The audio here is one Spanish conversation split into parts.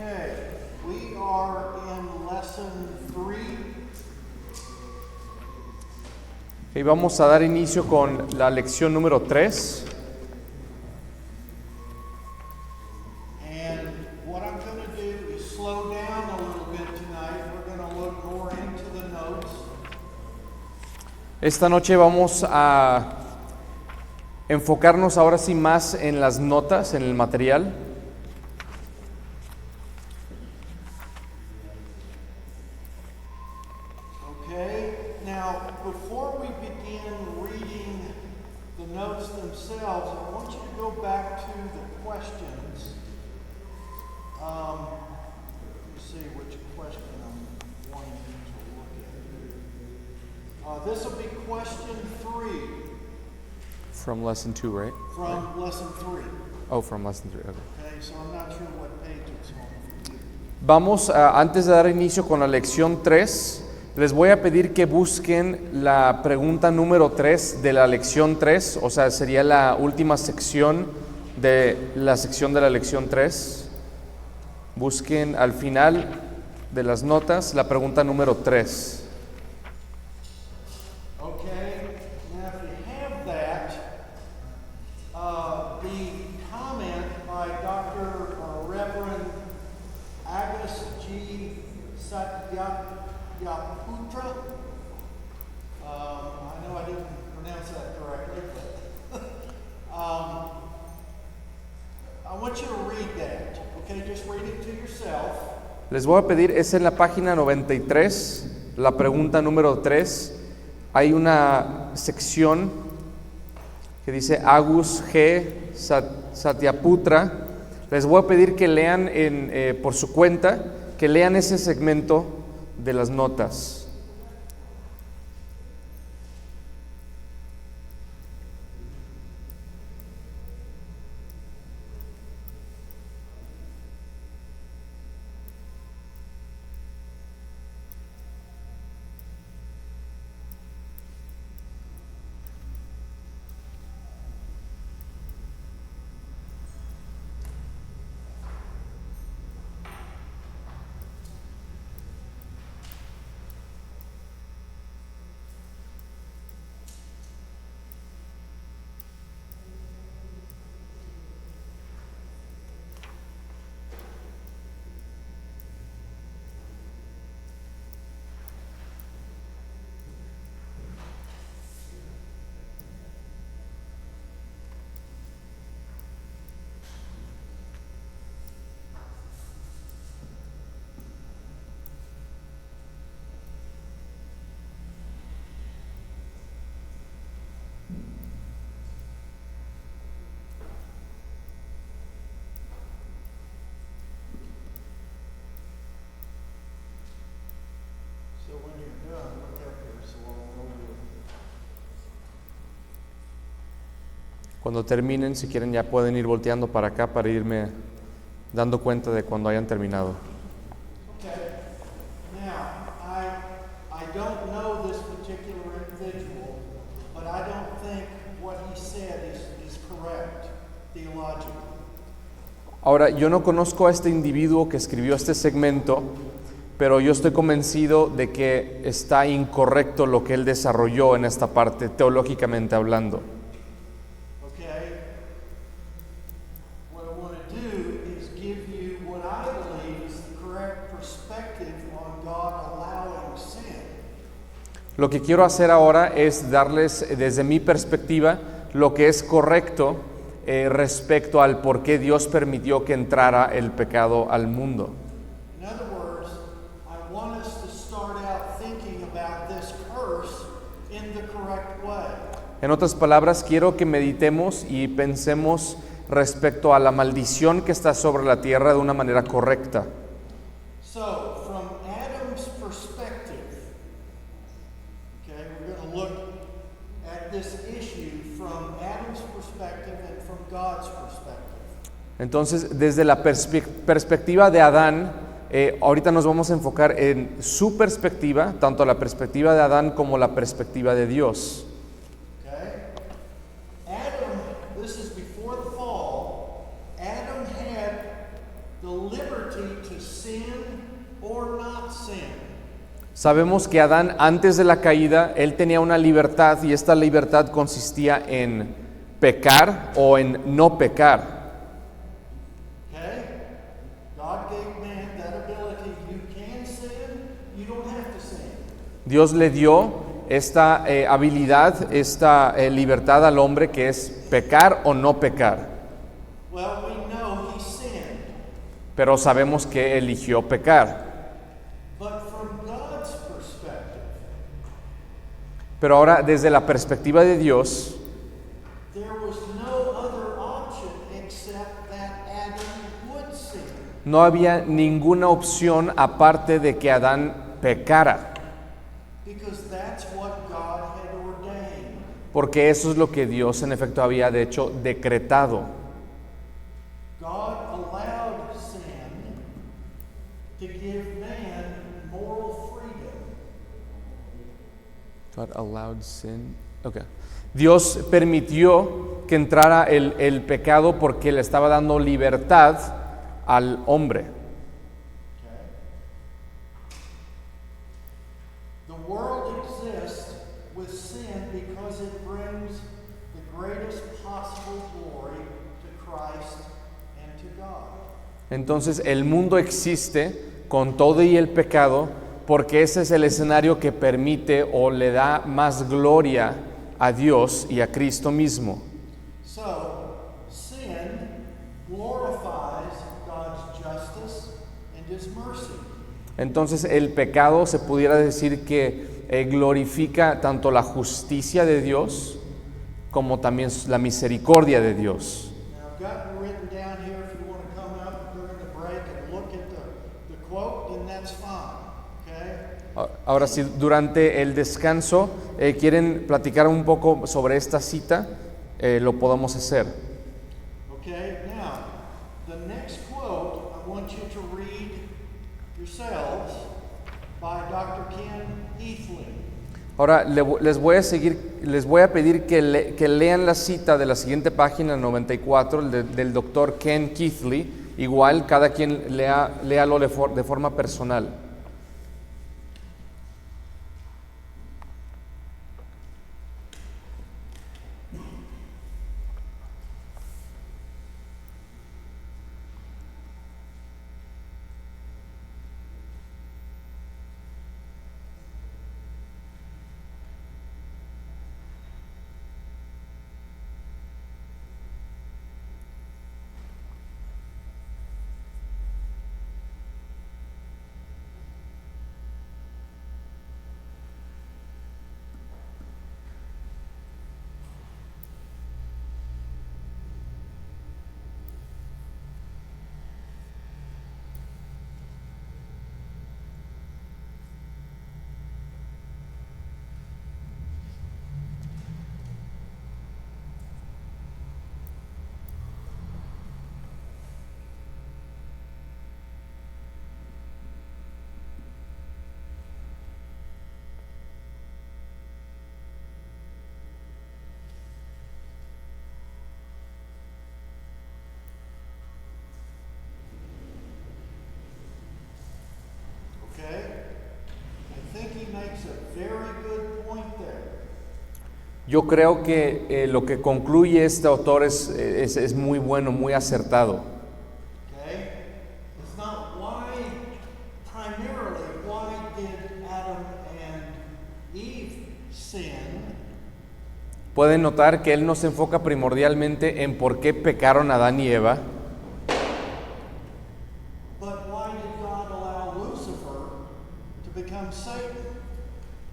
Okay, we are in lesson 3. Y vamos a dar inicio con la lección número 3. And what I'm going to do is slow down a little bit tonight. We're going to look more into the notes. Esta noche vamos a enfocarnos ahora sí más en las notas, en el material. Okay, now before we begin reading the notes themselves, I want you to go back to the questions. Let me see which question I'm wanting you to look at. This will be question 3 From lesson 2, right? from lesson 3. Oh, from lesson 3, okay. Okay, so I'm not sure what page it's on for you. Vamos, antes de dar inicio con la lección 3, les voy a pedir que busquen la pregunta número 3 de la lección 3, o sea, sería la última sección de la sección de la lección 3. Busquen al final de las notas la pregunta número 3. Okay, now if you have that, the comment by Dr. Reverend Agus G. Satyaputra, I know I didn't pronounce that correctly, but I want you to read that, okay? Just read it to yourself. Les voy a pedir, es en la página 93, la pregunta número 3. Hay una sección que dice Agus G. Satyaputra. Les voy a pedir que lean por su cuenta, que lean ese segmento de las notas. So when you're done, look up here so I'll know you. Cuando terminen, si quieren, ya pueden ir volteando para acá para irme dando cuenta de cuando hayan terminado. Okay. Now, I don't know this particular individual, but I don't think what he said is correct theologically. Ahora, yo no conozco a este individuo que escribió este segmento, pero yo estoy convencido de que está incorrecto lo que él desarrolló en esta parte, teológicamente hablando. Okay? What I want to do is give you what I believe is the correct perspective on God allowing sin. Lo que quiero hacer ahora es darles, desde mi perspectiva, lo que es correcto respecto al por qué Dios permitió que entrara el pecado al mundo. In other words, I want us to start out thinking about this curse in the correct way. En otras palabras, quiero que meditemos y pensemos respecto a la maldición que está sobre la tierra de una manera correcta. So, from Adam's perspective, okay, we're going to look at this issue from Adam's perspective and from God's perspective. Entonces, desde la perspectiva de Adán, ahorita nos vamos a enfocar en su perspectiva, tanto la perspectiva de Adán como la perspectiva de Dios. Okay? Adam, this is before the fall, Adam had the liberty liberty to sin or not sin. Sabemos que Adán, antes de la caída, él tenía una libertad y esta libertad consistía en pecar o en no pecar. Okay? God gave man that ability. You can sin, you don't have to sin. Dios le dio esta habilidad, esta libertad al hombre que es pecar o no pecar. Well, we know he sinned. Pero sabemos que eligió pecar. But from God's perspective, Pero ahora, desde la perspectiva de Dios, there was no other option except that Adam would sin. no había ninguna opción aparte de que Adán pecara, Because that's what God had ordained. porque eso es lo que Dios en efecto había de hecho decretado. God allowed sin to give man moral freedom. God allowed sin. Okay. Dios permitió que entrara el pecado porque le estaba dando libertad al hombre. Okay? The world exists with sin because it brings the greatest possible glory to Christ and to God. Entonces el mundo existe con todo y el pecado porque ese es el escenario que permite o le da más gloria a Dios y a Cristo mismo. So, sin glorifies God's justice and His mercy. Entonces el pecado se pudiera decir que glorifica tanto la justicia de Dios como también la misericordia de Dios. Now, I've got it written down here if you want to come up during the break and look at the quote, then that's fine. Okay? Ahora, si durante el descanso quieren platicar un poco sobre esta cita, lo podemos hacer. Okay, now, the next quote I want you to read yourselves by Dr. Ken Heathling. Ahora les voy a pedir que lean la cita de la siguiente página 94 del doctor Ken Keathley. Igual cada quien léalo de forma personal. Okay? I think he makes a very good point there. Yo creo que lo que concluye este autor es muy bueno, muy acertado. Okay? It's not primarily, why did Adam and Eve sin? Pueden notar que él no se enfoca primordialmente en por qué pecaron Adán y Eva, But why did God allow Lucifer to become Satan?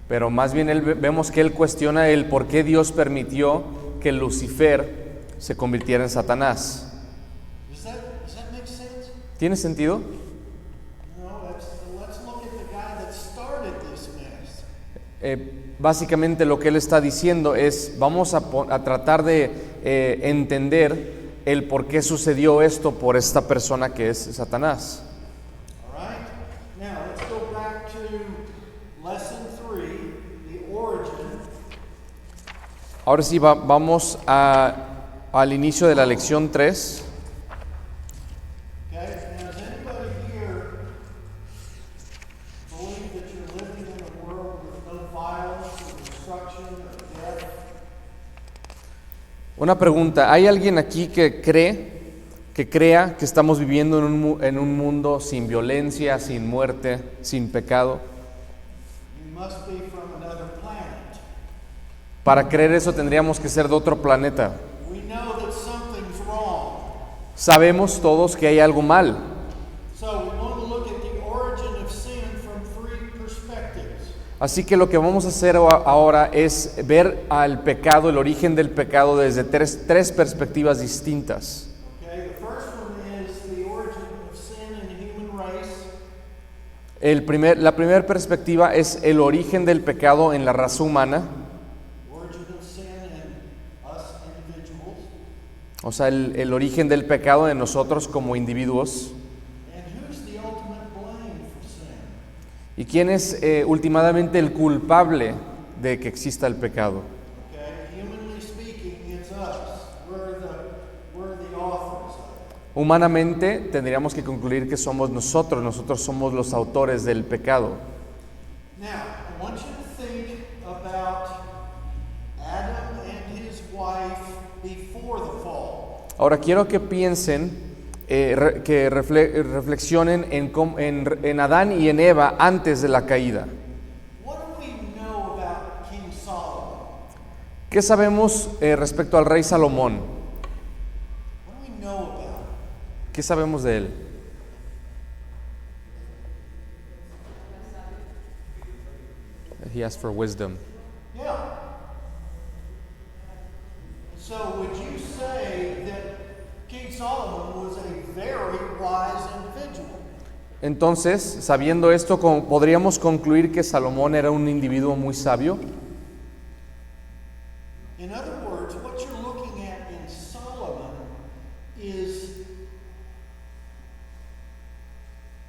pero más bien vemos que él cuestiona el por qué Dios permitió que Lucifer se convirtiera en Satanás. Does that make sense? ¿Tiene sentido? No, let's look at the guy that started this mess. Básicamente lo que él está diciendo es, vamos a tratar de entender el por qué sucedió esto por esta persona que es Satanás. All right? Now, let's go back to lesson 3, the origin. Ahora sí, vamos al inicio de la lección 3. Okay? Now, does anybody here Una pregunta, ¿hay alguien aquí que crea que estamos viviendo en un mundo sin violencia, sin muerte, sin pecado? You must be from another planet. Para creer eso tendríamos que ser de otro planeta. We know that something's wrong. Sabemos todos que hay algo mal. So we want to look at the origin of sin from three perspectives. Así que lo que vamos a hacer ahora es ver al pecado, el origen del pecado desde tres perspectivas distintas. Okay, the first one is the origin of sin in the human race. La primera perspectiva es el origen del pecado en la raza humana, Origin of sin in us individuals. o sea, el origen del pecado en nosotros como individuos. And who's the ultimate blame for sin? ¿Y quién es últimamente el culpable de que exista el pecado? Okay, humanly speaking, it's us. We're the authors of it. Humanamente tendríamos que concluir que somos nosotros somos los autores del pecado. Now, I want you to think about Adam and his wife before the fall. Ahora quiero que piensen, reflexionen en Adán y en Eva antes de la caída. What do we know about King Solomon? ¿Qué sabemos respecto al rey Salomón? What do we know about him? ¿Qué sabemos de él? He asked for wisdom. Yeah. So would you say that King Solomon was a very wise individual? Entonces, sabiendo esto, ¿podríamos concluir que Salomón era un individuo muy sabio? In other words, what you're looking at in Solomon is,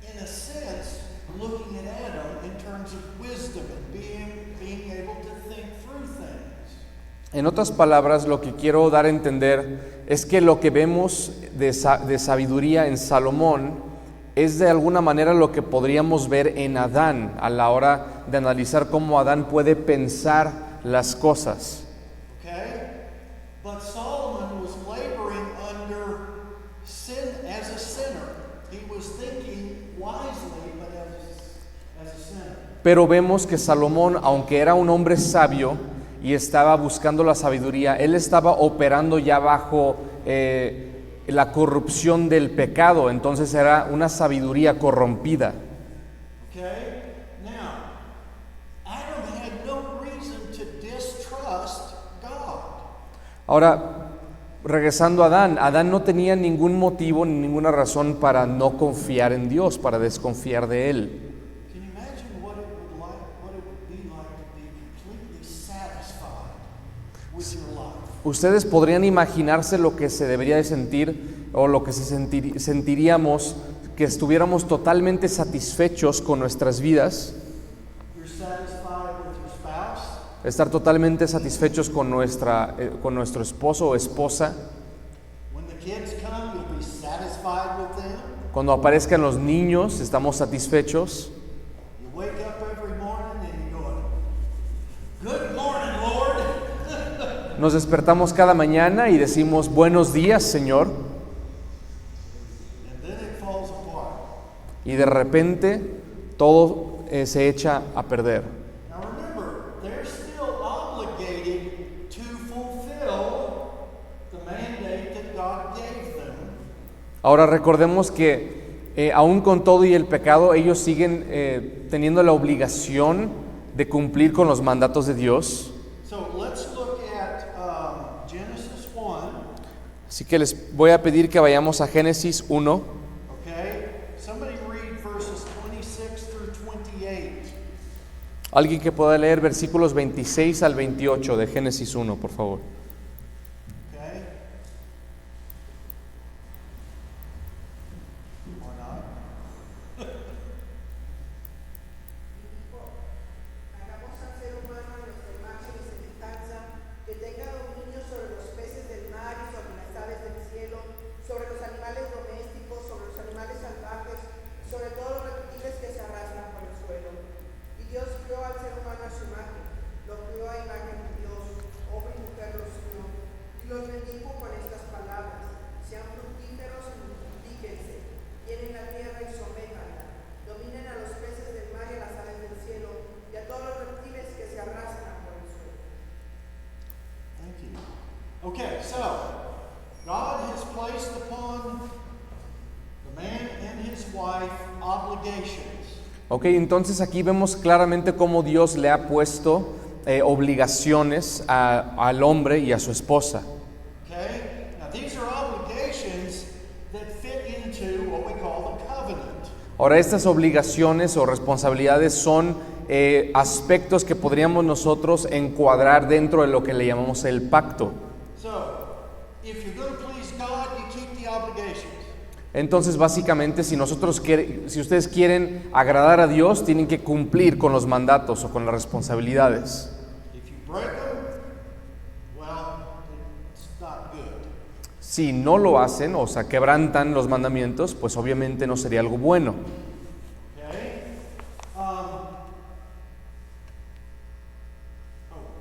in a sense, looking at Adam in terms of wisdom and being able to think through things. En otras palabras, lo que quiero dar a entender es que lo que vemos de sabiduría en Salomón es de alguna manera lo que podríamos ver en Adán a la hora de analizar cómo Adán puede pensar las cosas. Okay? But Solomon was laboring under sin as a sinner. He was thinking wisely, but as a sinner. Pero vemos que Salomón, aunque era un hombre sabio y estaba buscando la sabiduría, él estaba operando ya bajo la corrupción del pecado, entonces era una sabiduría corrompida. Okay? Now, Adam had no reason to distrust God. Ahora, regresando a Adán no tenía ningún motivo ni ninguna razón para no confiar en Dios, para desconfiar de Él. Can you imagine what it would be like to be completely satisfied with your life? Ustedes podrían imaginarse lo que se debería de sentir o lo que sentiríamos que estuviéramos totalmente satisfechos con nuestras vidas, You're satisfied with your spouse, estar totalmente satisfechos con nuestro esposo o esposa. when the kids come, you'll be satisfied with them. Cuando aparezcan los niños, estamos satisfechos. You wake up every morning and you're going, "Good morning, Lord." Nos despertamos cada mañana y decimos, buenos días, Señor. And then it falls apart. Y de repente todo se echa a perder. Now remember, they're still obligated to fulfill the mandate that God gave them. Ahora recordemos que aún con todo y el pecado, ellos siguen teniendo la obligación de cumplir con los mandatos de Dios. So let's look at Genesis 1. Así que les voy a pedir que vayamos a Génesis 1. Okay? Somebody read verses 26 through 28. Alguien que pueda leer versículos 26 al 28 de Génesis 1, por favor. Okay? Or not? Hagamos al ser humano a nuestra imagen y semejanza, que tenga dominio sobre los peces del mar y sobre las aves del cielo, sobre los animales domésticos, sobre los animales salvajes, sobre todos los reptiles que se arrastran por el suelo. Y Dios crió al ser humano a su imagen, lo crió a imagen de Dios, hombre y mujer los Okay, so God has placed upon the man and his wife obligations. Ok, entonces aquí vemos claramente cómo Dios le ha puesto obligaciones al hombre y a su esposa. Okay? Now these are obligations that fit into what we call the covenant. Ahora, estas obligaciones o responsabilidades son aspectos que podríamos nosotros encuadrar dentro de lo que le llamamos el pacto. So, if you're going to please God, you keep the obligations. Entonces, básicamente, si ustedes quieren agradar a Dios, tienen que cumplir con los mandatos o con las responsabilidades. If you break them, well, it's not good. Si no lo hacen, o sea, quebrantan los mandamientos, pues obviamente no sería algo bueno. Okay?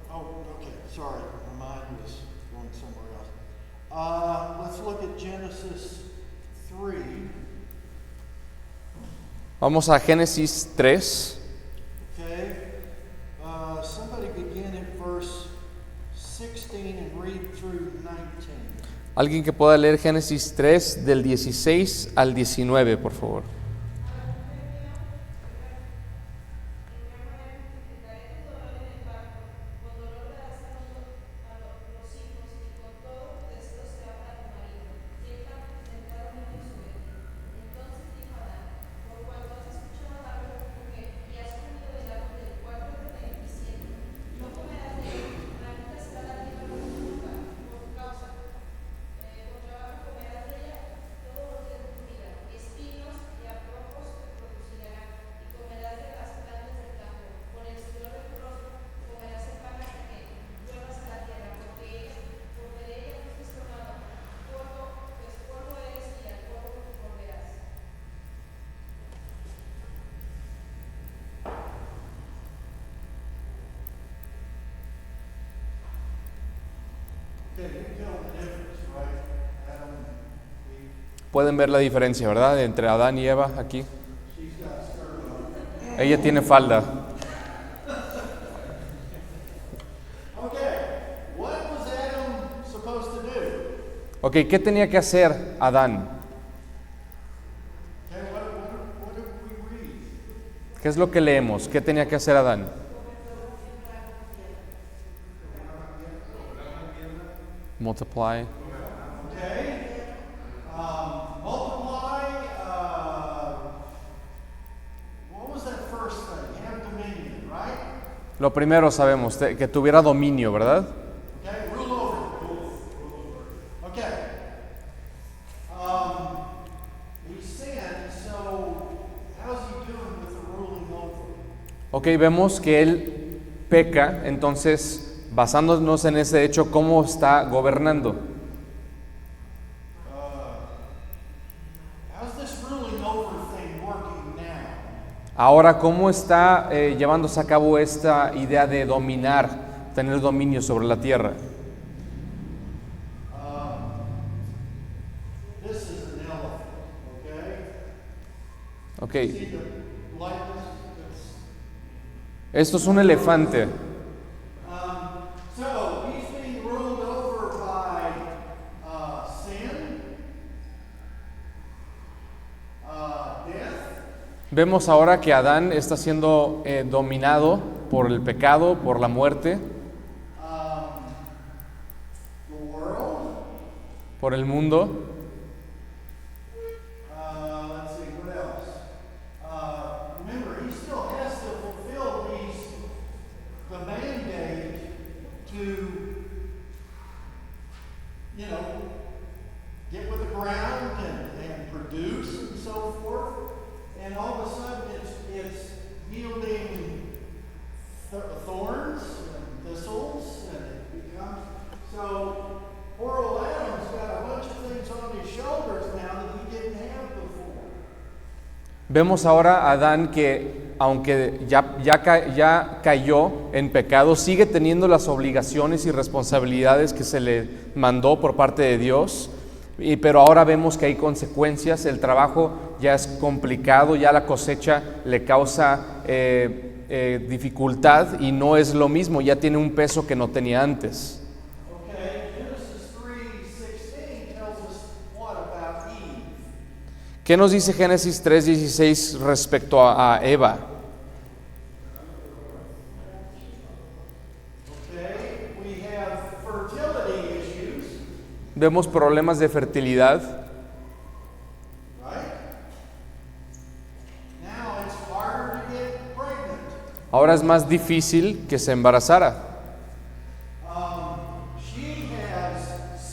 Okay. Sorry, my mind was going somewhere else. Let's look at Genesis 3. Vamos a Génesis 3. Okay? Somebody begin at verse 16 and read through 19. Alguien que pueda leer Génesis 3 del 16 al 19, por favor. Okay, you can tell the difference, right? Adam and Eve. Pueden ver la diferencia, ¿verdad? Entre Adán y Eva aquí. She's got a skirt on. Ella tiene falda. Okay, what was Adam supposed to do? Ok, ¿qué tenía que hacer Adán? Okay, what did we read? ¿Qué es lo que leemos? ¿Qué tenía que hacer Adán? Multiply. Okay, multiply. What was that first thing? Have dominion, right? Lo primero sabemos, que tuviera dominio, ¿verdad? Okay, rule over. Okay. He sinned, so how's he doing with the ruling over? Ok, vemos que él peca, entonces, basándonos en ese hecho, ¿cómo está gobernando? How's this ruling over thing working now? Ahora, ¿cómo está llevándose a cabo esta idea de dominar, tener dominio sobre la tierra? This is an elephant, okay? Ok, See the likeness? esto es un elefante. So he's being ruled over by sin, death, Vemos ahora que Adán está siendo dominado por el pecado, por la muerte, the world. por el mundo. Let's see, what else? Remember, he still has to fulfill the mandate to, get with the ground and produce and so forth. And all of a sudden it's yielding thorns and thistles, and it becomes, so poor old Adam's got a bunch of things on his shoulders now that he didn't have before. Vemos ahora a Adán que, aunque ya cayó en pecado, sigue teniendo las obligaciones y responsabilidades que se le mandó por parte de Dios, pero ahora vemos que hay consecuencias, el trabajo ya es complicado, ya la cosecha le causa dificultad y no es lo mismo, ya tiene un peso que no tenía antes. Okay, Genesis ¿Qué nos dice Génesis 3:16 respecto a Eva? Okay, we have fertility issues, Vemos problemas de fertilidad. right? Now it's harder to get pregnant. Ahora es más difícil que se embarazara. She has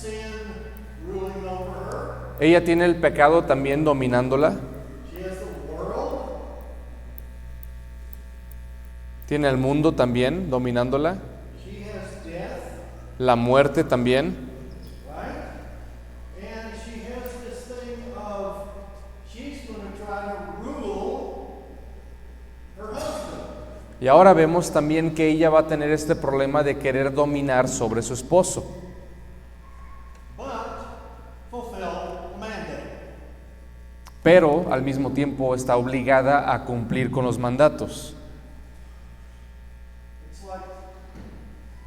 sin ruling over her. Ella tiene el pecado también dominándola. She has the world. Tiene el mundo también dominándola. She has death, La muerte también. right? And she has this thing of she's going to try to rule her husband. Y ahora vemos también que ella va a tener este problema de querer dominar sobre su esposo. But fulfill the mandate. Pero al mismo tiempo está obligada a cumplir con los mandatos. It's like,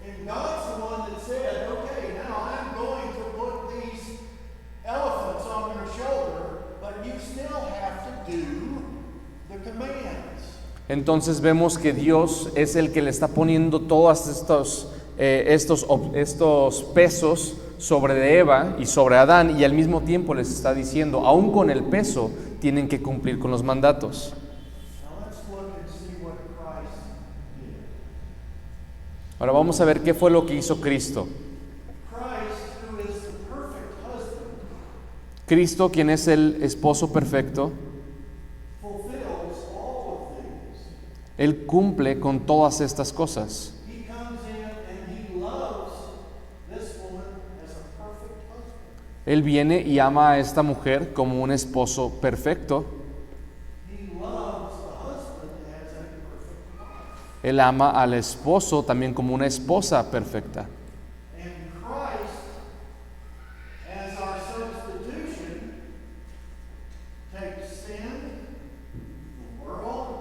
and God's the one that said, okay, now I'm going to put these elephants on your shoulder, but you still have to do the commands. Entonces vemos que Dios es el que le está poniendo todos estos pesos sobre de Eva y sobre Adán, y al mismo tiempo les está diciendo, aún con el peso, tienen que cumplir con los mandatos. Now let's look and see what Christ did. Ahora vamos a ver qué fue lo que hizo Cristo. Christ, who is the perfect husband, Cristo, quien es el esposo perfecto, fulfills all of these. Él cumple con todas estas cosas. He comes in and he loves this woman as a perfect husband. Él viene y ama a esta mujer como un esposo perfecto. He loves the husband as a perfect wife. Él ama al esposo también como una esposa perfecta. And Christ, as our substitution, takes sin, the world,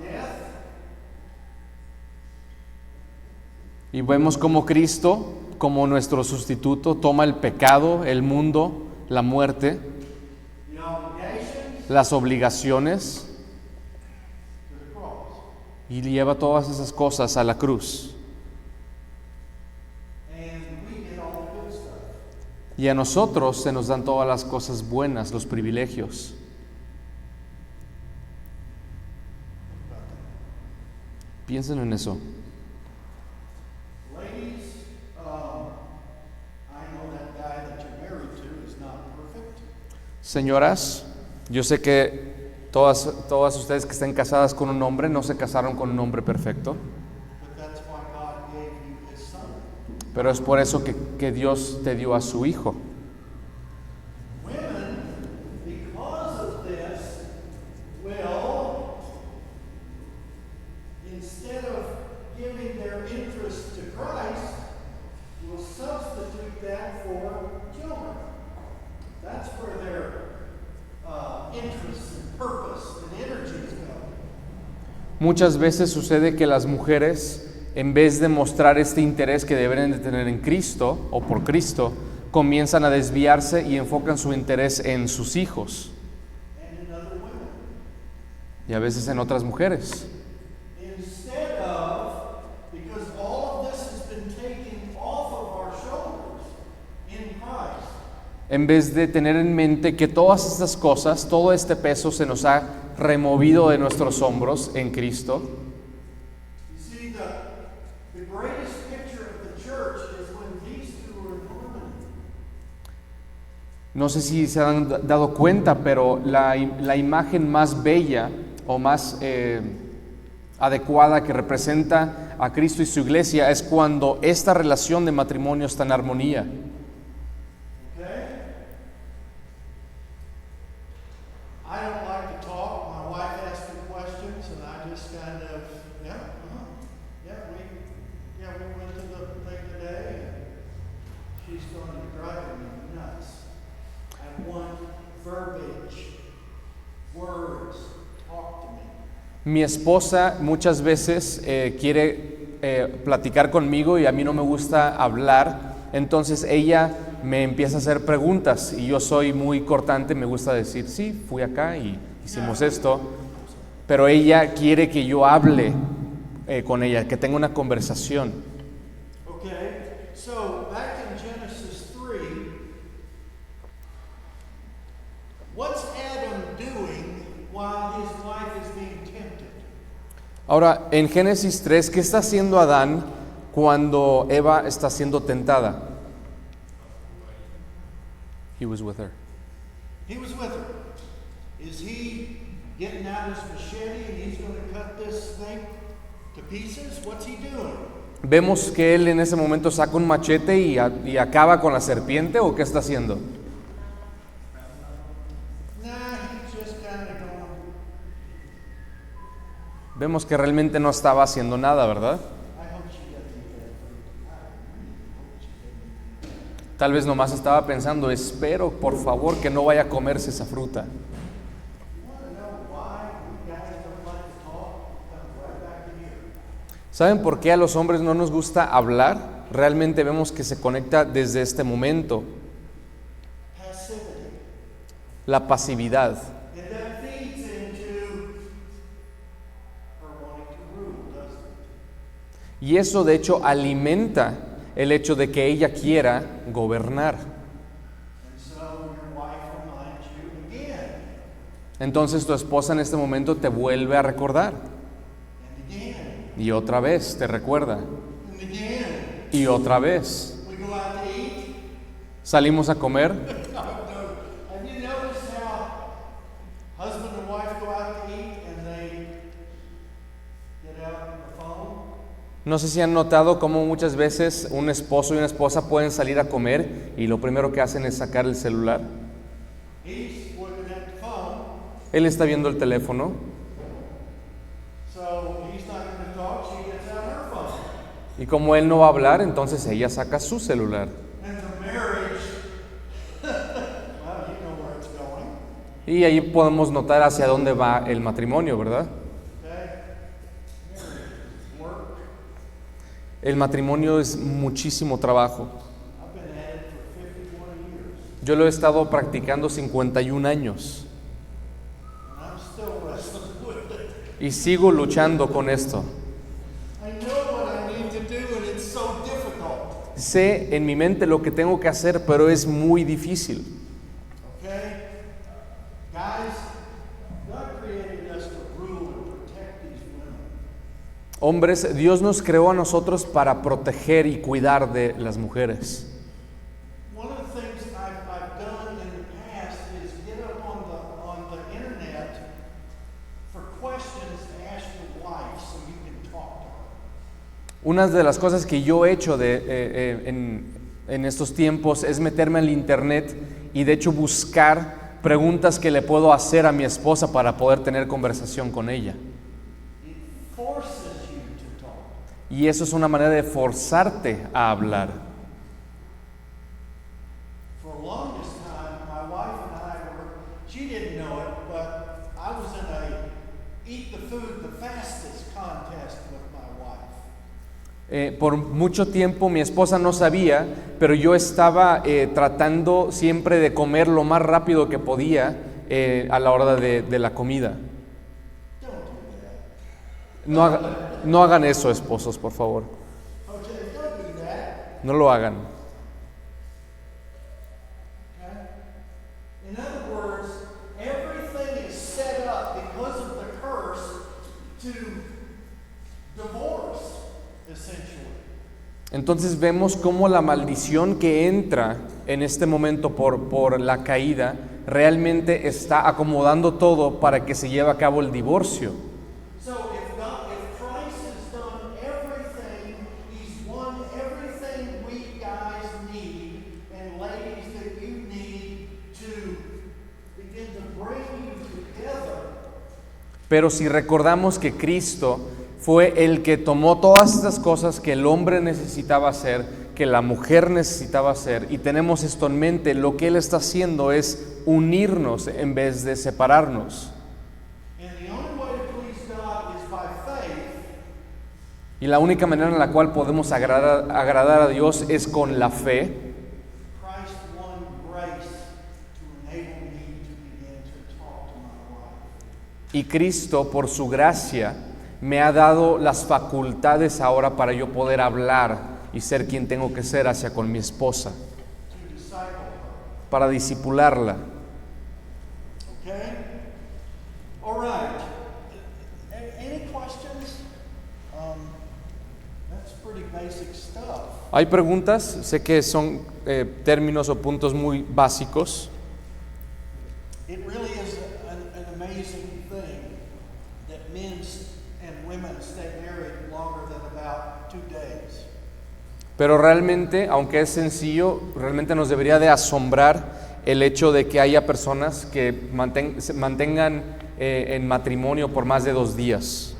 death, Y vemos como Cristo, como nuestro sustituto, toma el pecado, el mundo, la muerte, the obligations las obligaciones to the cross. y lleva todas esas cosas a la cruz. And we get all the good stuff. Y a nosotros se nos dan todas las cosas buenas, los privilegios. Piensen en eso. Ladies, I know that guy that you're married to is not perfect. Señoras, yo sé que todas ustedes que estén casadas con un hombre no se casaron con un hombre perfecto, But that's why God gave you his son. pero es por eso que Dios te dio a su hijo. Women, because of this, will, instead of giving their interest to Christ, will substitute that for children. That's where their interests and purpose and energies go. Muchas veces sucede que las mujeres, en vez de mostrar este interés que deberían de tener en Cristo o por Cristo, comienzan a desviarse y enfocan su interés en sus hijos And in other women. y a veces en otras mujeres. Instead of, because all of this has been taken off of our shoulders in Christ. En vez de tener en mente que todas estas cosas, todo este peso se nos ha removido de nuestros hombros en Cristo. You see, the greatest picture of the church is when these two are in harmony. No sé si se han dado cuenta, pero la imagen más bella o más adecuada que representa a Cristo y su iglesia es cuando esta relación de matrimonio está en armonía. Okay? I don't like to talk. My wife asks me questions, and I just kind of, yeah, we went to the thing today, and she's going to be driving me nuts. I want verbiage, words, talk to me. Mi esposa muchas veces quiere platicar conmigo y a mí no me gusta hablar Entonces ella me empieza a hacer preguntas y yo soy muy cortante, me gusta decir, sí, fui acá y hicimos esto, pero ella quiere que yo hable con ella, que tenga una conversación. Okay, so back in Genesis 3, what's Adam doing while his wife is being tempted? Ahora, en Génesis 3, ¿qué está haciendo Adán cuando Eva está siendo tentada? He was with her. He was with her. Is he getting out his machete and he's going to cut this thing to pieces? What's he doing? Vemos que él en ese momento saca un machete y acaba con la serpiente, ¿o qué está haciendo? Nah, he's just kind of going. Vemos que realmente no estaba haciendo nada, ¿verdad? I hope she doesn't eat that fruit. I really hope she doesn't eat that. Tal vez nomás estaba pensando, espero por favor que no vaya a comerse esa fruta. You want to know why we guys don't like to talk? Come right back in here. ¿Saben por qué a los hombres no nos gusta hablar? Realmente vemos que se conecta desde este momento, Passivity. la pasividad. And that feeds into her wanting to rule, doesn't it? Y eso de hecho alimenta el hecho de que ella quiera gobernar. And so your wife reminds you again Entonces tu esposa en este momento te vuelve a recordar. and again Y otra vez te recuerda. and again. Y otra vez. We go out to eat. Salimos a comer. Have you noticed how husband and wife go out to eat and they get out the phone? No sé si han notado cómo muchas veces un esposo y una esposa pueden salir a comer y lo primero que hacen es sacar el celular. He's looking at the phone, Él está viendo el teléfono so he's not going to talk. She gets out her phone. y como él no va a hablar, entonces ella saca su celular. And the marriage, well, you know where it's going. Y ahí podemos notar hacia dónde va el matrimonio, ¿verdad? Okay? Work. El matrimonio es muchísimo trabajo. I've been at it for 51 years, Yo lo he estado practicando 51 años and I'm still wrestling with it. y sigo luchando con esto. I know what I need to do, and it's so difficult. Sé en mi mente lo que tengo que hacer, pero es muy difícil. Okay? Guys, God created us to rule and protect these women. Hombres, Dios nos creó a nosotros para proteger y cuidar de las mujeres. One of the things I've done in the past is get up on the internet for questions to ask your wife so you can talk to her. Una de las cosas que yo he hecho en estos tiempos es meterme al internet y de hecho buscar preguntas que le puedo hacer a mi esposa para poder tener conversación con ella. It forces you to talk. Y eso es una manera de forzarte a hablar. For the longest time, my wife and I she didn't know it, but I was in a eat the food the fastest contest with my wife. Por mucho tiempo mi esposa no sabía, pero yo estaba tratando siempre de comer lo más rápido que podía a la hora de la comida. Don't do that. No hagan eso, esposos, por favor. Okay, don't do that. No lo hagan. Okay? In other words, everything is set up because of the curse to divorce, essentially. Entonces vemos cómo la maldición que entra en este momento por la caída realmente está acomodando todo para que se lleve a cabo el divorcio. So if Christ has done everything, He's won everything we guys need, and ladies that you need to begin to bring you together. Pero si recordamos que Cristo fue el que tomó todas estas cosas que el hombre necesitaba hacer, que la mujer necesitaba hacer, y tenemos esto en mente, lo que Él está haciendo es unirnos en vez de separarnos. And the only way to please God is by faith. Y la única manera en la cual podemos agradar a Dios es con la fe. Christ won grace to enable me to begin to talk to my wife. Y Cristo, por su gracia, me ha dado las facultades ahora para yo poder hablar y ser quien tengo que ser hacia con mi esposa, To disciple her. para discipularla. Okay? All right. Any questions? That's pretty basic stuff. ¿Hay preguntas? Sé que son términos o puntos muy básicos. It really is an amazing thing that men and women stay married longer than about 2 days. Pero realmente, aunque es sencillo, realmente nos debería de asombrar el hecho de que haya personas que se mantengan en matrimonio por más de 2 días.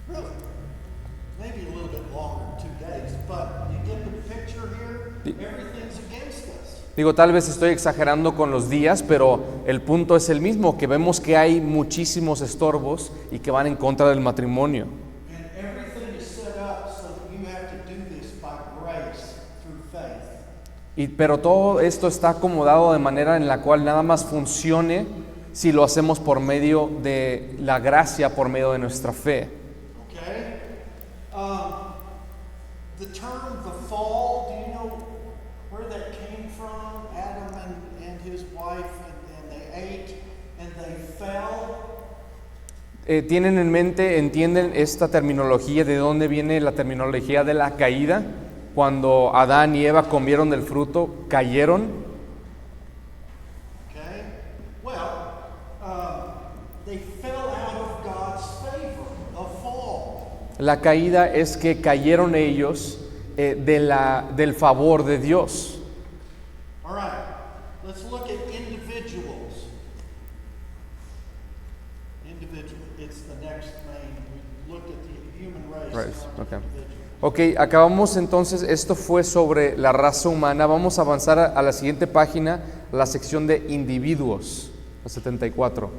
Really? Maybe a little bit longer, 2 days, but you get the picture here? Everything's against us. Digo, tal vez estoy exagerando con los días, pero el punto es el mismo, que vemos que hay muchísimos estorbos y que van en contra del matrimonio. And everything is set up so that you have to do this by grace through faith. Pero todo esto está acomodado de manera en la cual nada más funcione si lo hacemos por medio de la gracia, por medio de nuestra fe. Okay? The term the fall, do you know where that came from? Adam and his wife, and they ate and they fell. ¿Tienen en mente, entienden esta terminología, de dónde viene la terminología de la caída? Cuando Adán y Eva comieron del fruto, cayeron. Okay? Well, they fell out of God's favor, a fall. La caída es que cayeron ellos del favor de Dios. All right, let's look at individuals. It's the next main. We looked at the human race. Right, now okay. individuals. Ok, acabamos entonces, esto fue sobre la raza humana. Vamos a avanzar a la siguiente página, la sección de individuos, la 74.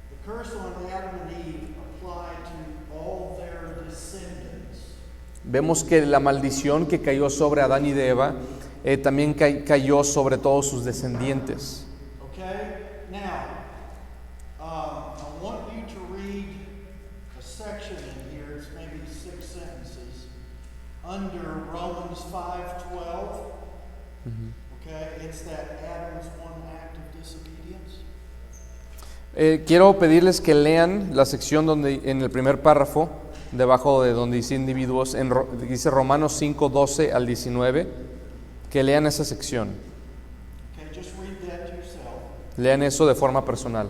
The curse on Adam and Eve applied to all their descendants. Vemos que la maldición que cayó sobre Adán y de Eva también cayó sobre todos sus descendientes. Okay? Now, I want you to read a section in here, it's maybe 6 sentences, under Romans 5:12. Okay? It's that Adam's one act of disobedience. Quiero pedirles que lean la sección donde, en el primer párrafo, debajo de donde dice individuos, dice Romanos 5:12 al 19, que lean esa sección. Okay, just read that to yourself. Lean eso de forma personal.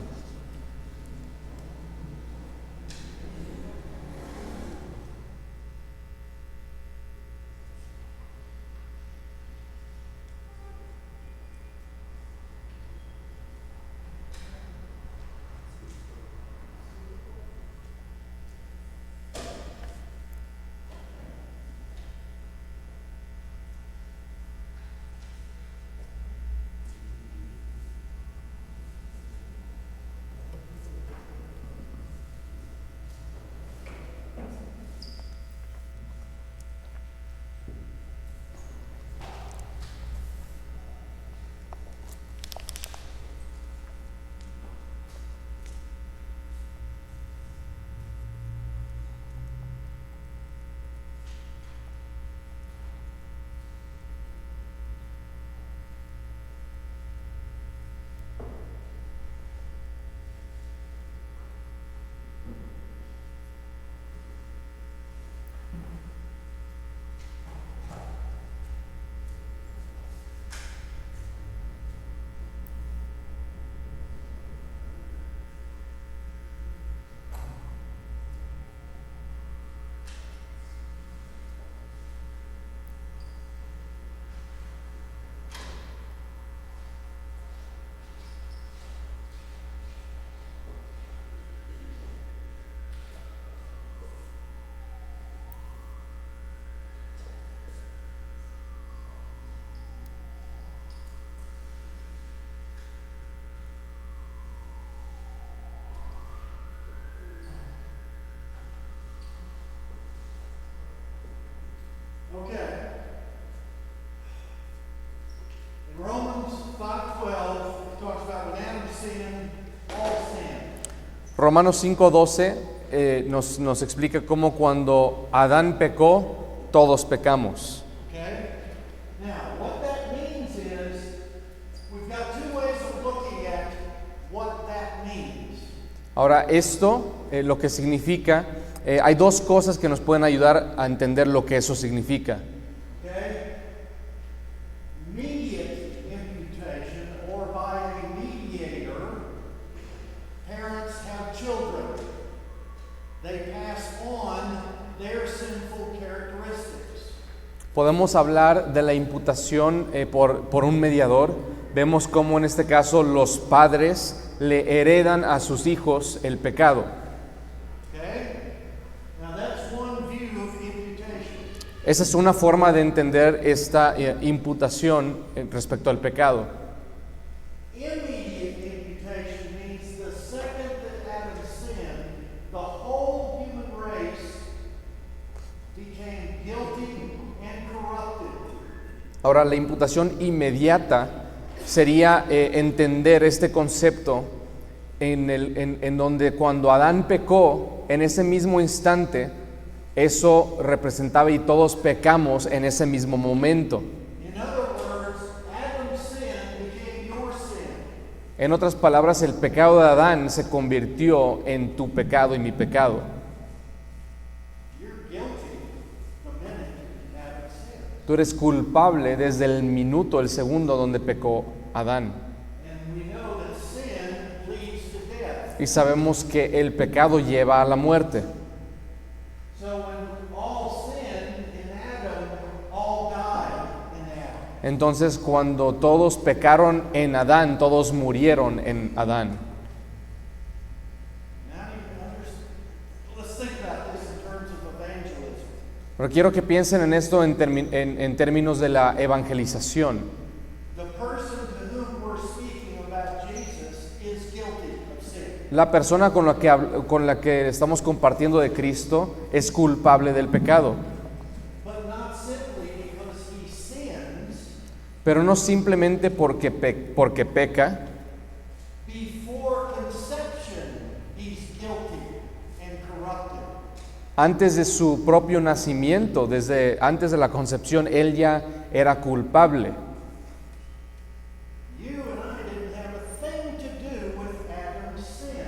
5:12 talks about when Adam sinned, all sinned. Romanos 5:12 nos explica cómo cuando Adán pecó, todos pecamos. Okay? Now, what that means is, we've got two ways of looking at what that means. Ahora, esto, lo que significa, hay dos cosas que nos pueden ayudar a entender lo que eso significa. Okay? Immediate imputation, or by a mediator, parents have children. They pass on their sinful characteristics. Podemos hablar de la imputación por un mediador. Vemos cómo en este caso los padres le heredan a sus hijos el pecado. Okay? Now that's one view of imputation. Esa es una forma de entender esta imputación respecto al pecado. Immediate imputation means the second that Adam sinned, the whole human race became guilty and corrupted. Ahora, la imputación inmediata sería entender este concepto en donde cuando Adán pecó, en ese mismo instante, eso representaba y todos pecamos en ese mismo momento. In other words, Adam's sin became your sin. En otras palabras, el pecado de Adán se convirtió en tu pecado y mi pecado. You're guilty the minute Adam sinned. Tú eres culpable desde el minuto, el segundo donde pecó Adán. And we know that sin leads to death. Y sabemos que el pecado lleva a la muerte. So when all sinned in Adam, all died in Adam. Entonces, cuando todos pecaron en Adán, todos murieron en Adán. Now you can understand. Let's think about this in terms of evangelism. Pero quiero que piensen en esto en términos de la evangelización. The person to whom we're speaking about Jesus is guilty of sin. La persona con la que estamos compartiendo de Cristo es culpable del pecado. But not simply because he sins. Pero no simplemente porque peca. Before conception, he's guilty and corrupted. Antes de su propio nacimiento, desde antes de la concepción, él ya era culpable. You and I didn't have a thing to do with Adam's sin.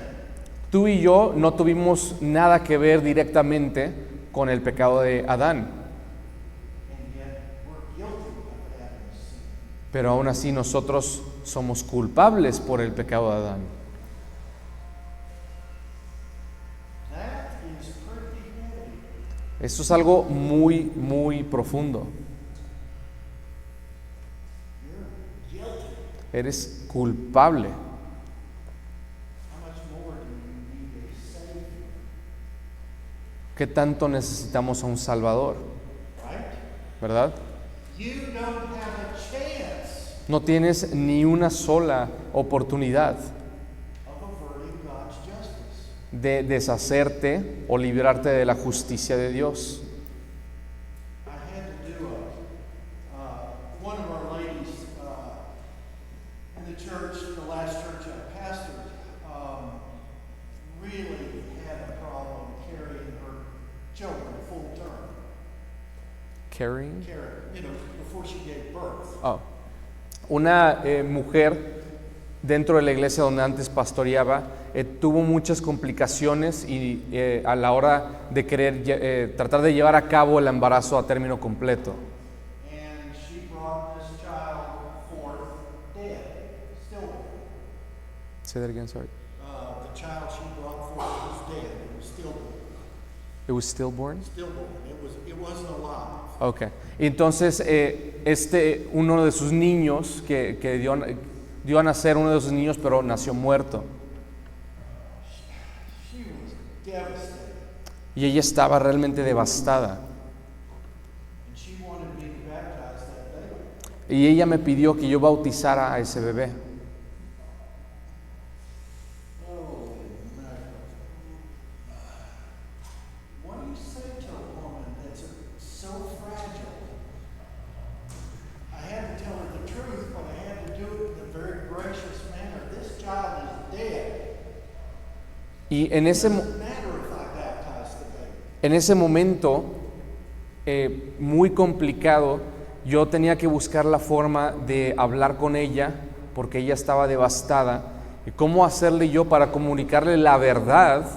Tú y yo no tuvimos nada que ver directamente con el pecado de Adán, And yet we're guilty of Adam's sin. pero aún así nosotros somos culpables por el pecado de Adán. That is pretty heavy. Esto es algo muy, muy profundo. You're guilty. Eres culpable. How much more do you need a Savior? ¿Qué tanto necesitamos a un Salvador? Right? ¿Verdad? You don't have a chance No tienes ni una sola oportunidad of averting God's justice. de deshacerte o librarte de la justicia de Dios. I had to do one of our ladies in the church, the last church I pastored, really had a problem carrying her children full term. Carrying. Before she gave birth. Oh. Una mujer dentro de la iglesia donde antes pastoreaba tuvo muchas complicaciones y a la hora de querer tratar de llevar a cabo el embarazo a término completo. And she brought this child forth dead, stillborn. Say that again, sorry. The child she brought forth was dead. It was stillborn. It was stillborn. Stillborn. It wasn't alive. Okay. Entonces uno de sus niños que dio a nacer uno de sus niños, pero nació muerto. She was devastated. Y ella estaba realmente devastada. And she wanted me to baptize that baby. Y ella me pidió que yo bautizara a ese bebé. Holy mackerel. What do you say to a woman that's so fragile? I had to tell her the truth, but I had to do it in a very Y en ese, Doesn't matter if I baptize the baby. en ese momento, muy complicado, yo tenía que buscar la forma de hablar con ella, porque ella estaba devastada. ¿Y cómo hacerle yo para comunicarle la verdad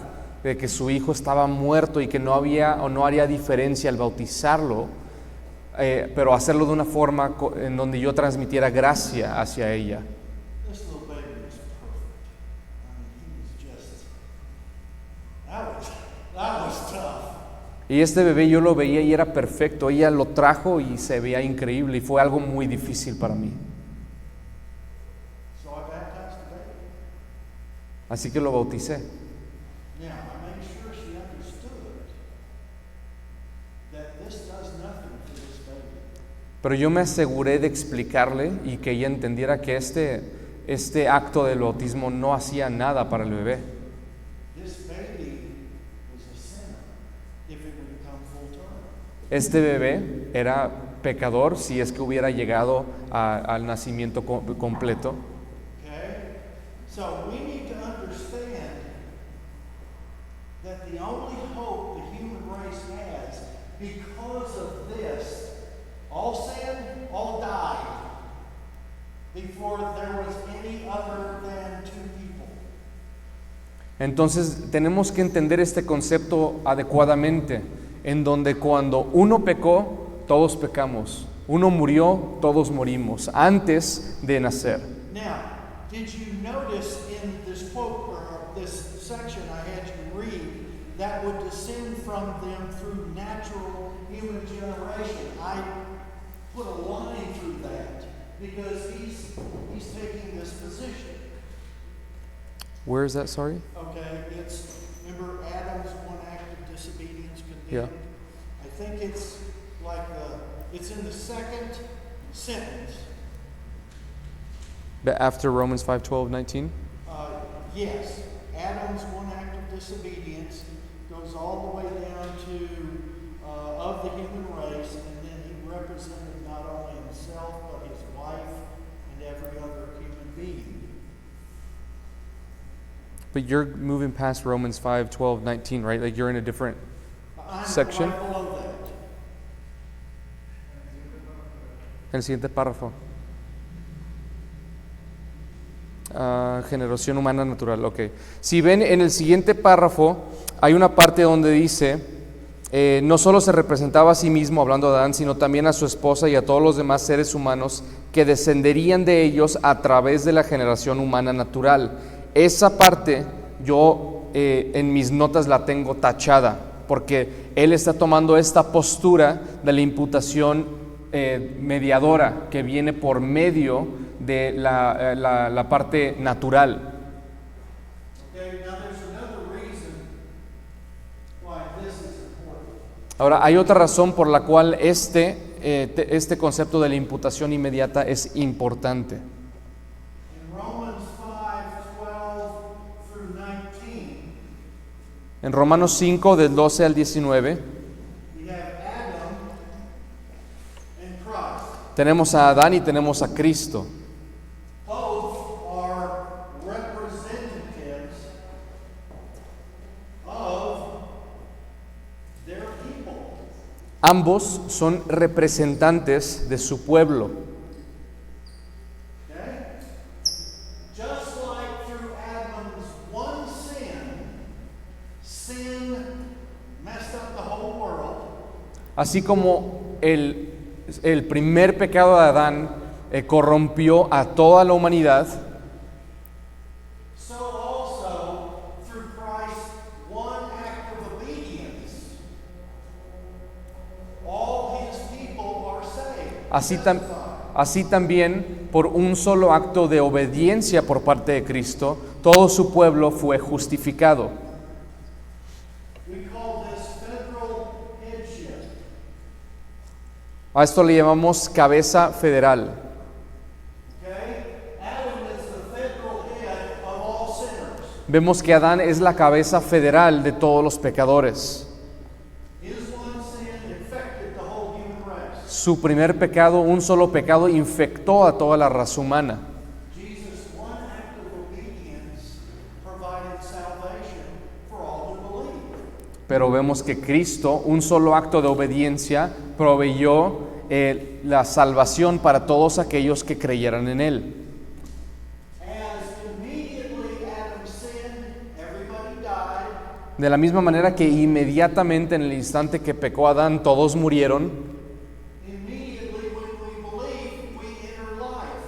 de que su hijo estaba muerto y que no había o no haría diferencia al bautizarlo, pero hacerlo de una forma en donde yo transmitiera gracia hacia ella? This little baby was perfect. I mean, he was just, that was tough. Y este bebé yo lo veía y era perfecto. Ella lo trajo y se veía increíble y fue algo muy difícil para mí. So I baptized the baby. Así que lo bauticé. Now, I made sure she understood that this does nothing for this baby. Pero yo me aseguré de explicarle y que ella entendiera que este acto del bautismo no hacía nada para el bebé. This baby was a sinner if it would become full term. Este bebé era pecador si es que hubiera llegado al nacimiento completo. Okay? So we need to understand that the only hope the human race has because of this, all sin, all died before there was any other than two people. Entonces tenemos que entender este concepto adecuadamente, en donde cuando uno pecó, todos pecamos. Uno murió, todos morimos, antes de nacer. Now, did you notice in this quote or this section I had you read that would descend from them through natural human generation? I put a line through that because he's taking this position. Where is that, sorry? Okay, it's, remember Adam's one act of disobedience condemned? Yeah. I think it's like it's in the second sentence. But after Romans 5:12-19? Yes, Adam's one act of disobedience goes all the way down to of the human race, and then he represented not only himself but his wife and every other human being. But you're moving past Romans 5:12-19, right? Like you're in a different I'm section. right below that. En el siguiente párrafo. Generación humana natural, ok. Si ven en el siguiente párrafo, hay una parte donde dice, no solo se representaba a sí mismo, hablando de Adán, sino también a su esposa y a todos los demás seres humanos que descenderían de ellos a través de la generación humana natural. Esa parte yo en mis notas la tengo tachada, porque él está tomando esta postura de la imputación mediadora que viene por medio de la parte natural. Okay, now there's another reason why this is important. Ahora, hay otra razón por la cual este concepto de la imputación inmediata es importante. In Romans 5:12 through 19, En Romanos 5, del 12 al 19, we have Adam and Christ. tenemos a Adán y tenemos a Cristo. Both are representatives of their people. Ambos son representantes de su pueblo. Okay? Just like through Adam's one sin messed up the whole world. Así como el primer pecado de Adán corrompió a toda la humanidad, So also through Christ's one act of obedience, all his people are saved. así también por un solo acto de obediencia por parte de Cristo, todo su pueblo fue justificado. We call this federal headship. A esto le llamamos cabeza federal. Okay? Adam is the federal head of all sinners. Vemos que Adán es la cabeza federal de todos los pecadores. His one sin infected the whole human race. Su primer pecado, un solo pecado, infectó a toda la raza humana. Jesus' one act of obedience provided salvation Pero vemos que Cristo, un solo acto de obediencia, proveyó la salvación para todos aquellos que creyeran en Él. As immediately Adam sinned, everybody died. De la misma manera que inmediatamente en el instante que pecó Adán, todos murieron, Immediately when we believe, we enter life.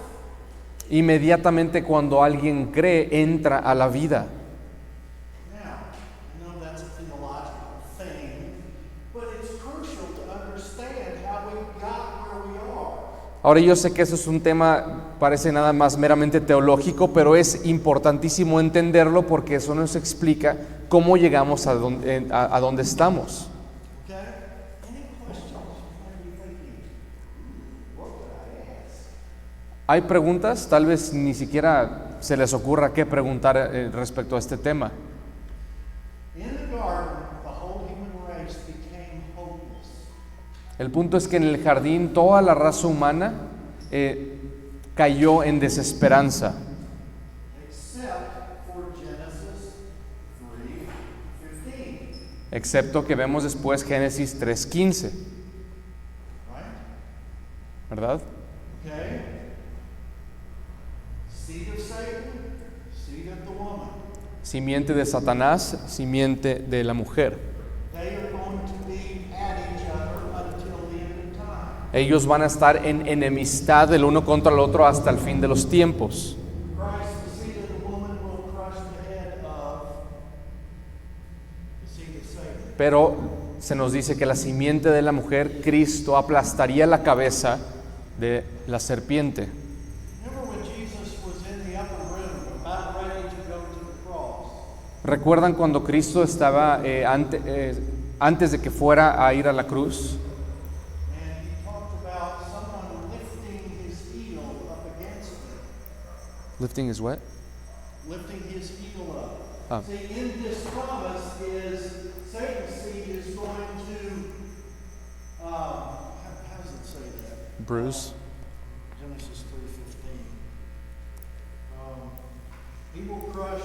inmediatamente cuando alguien cree, entra a la vida. Now, I know that's a theological thing, but it's crucial to understand how we got where we are. Ahora yo sé que eso es un tema, parece nada más meramente teológico, pero es importantísimo entenderlo porque eso nos explica cómo llegamos a donde estamos. Okay? Any questions? What are you thinking? What would I ask? ¿Hay preguntas? Tal vez ni siquiera se les ocurra qué preguntar respecto a este tema. In the garden, the whole human race became hopeless. El punto es que en el jardín toda la raza humana cayó en desesperanza, Except for Genesis 3:15, excepto que vemos después Génesis 3:15, right? ¿verdad? Okay? Seed of Satan, seed of the woman. Simiente de Satanás, simiente de la mujer. They are going to be at each other until the end of time. Ellos van a estar en enemistad el uno contra el otro hasta el fin de los tiempos. Christ, the seed of the woman, will crush the head of the seed of Satan. Pero se nos dice que la simiente de la mujer, Cristo, aplastaría la cabeza de la serpiente. Remember when Jesus was in the upper room, about ready to go to the cross? ¿Recuerdan cuando Cristo estaba antes de que fuera a ir a la cruz? And he talked about someone lifting his heel up against him. Lifting his what? Lifting his heel up. Ah. See, in this promise is Satan's seed is going to, how does it say that? Bruce. Genesis 3:15. He will crush,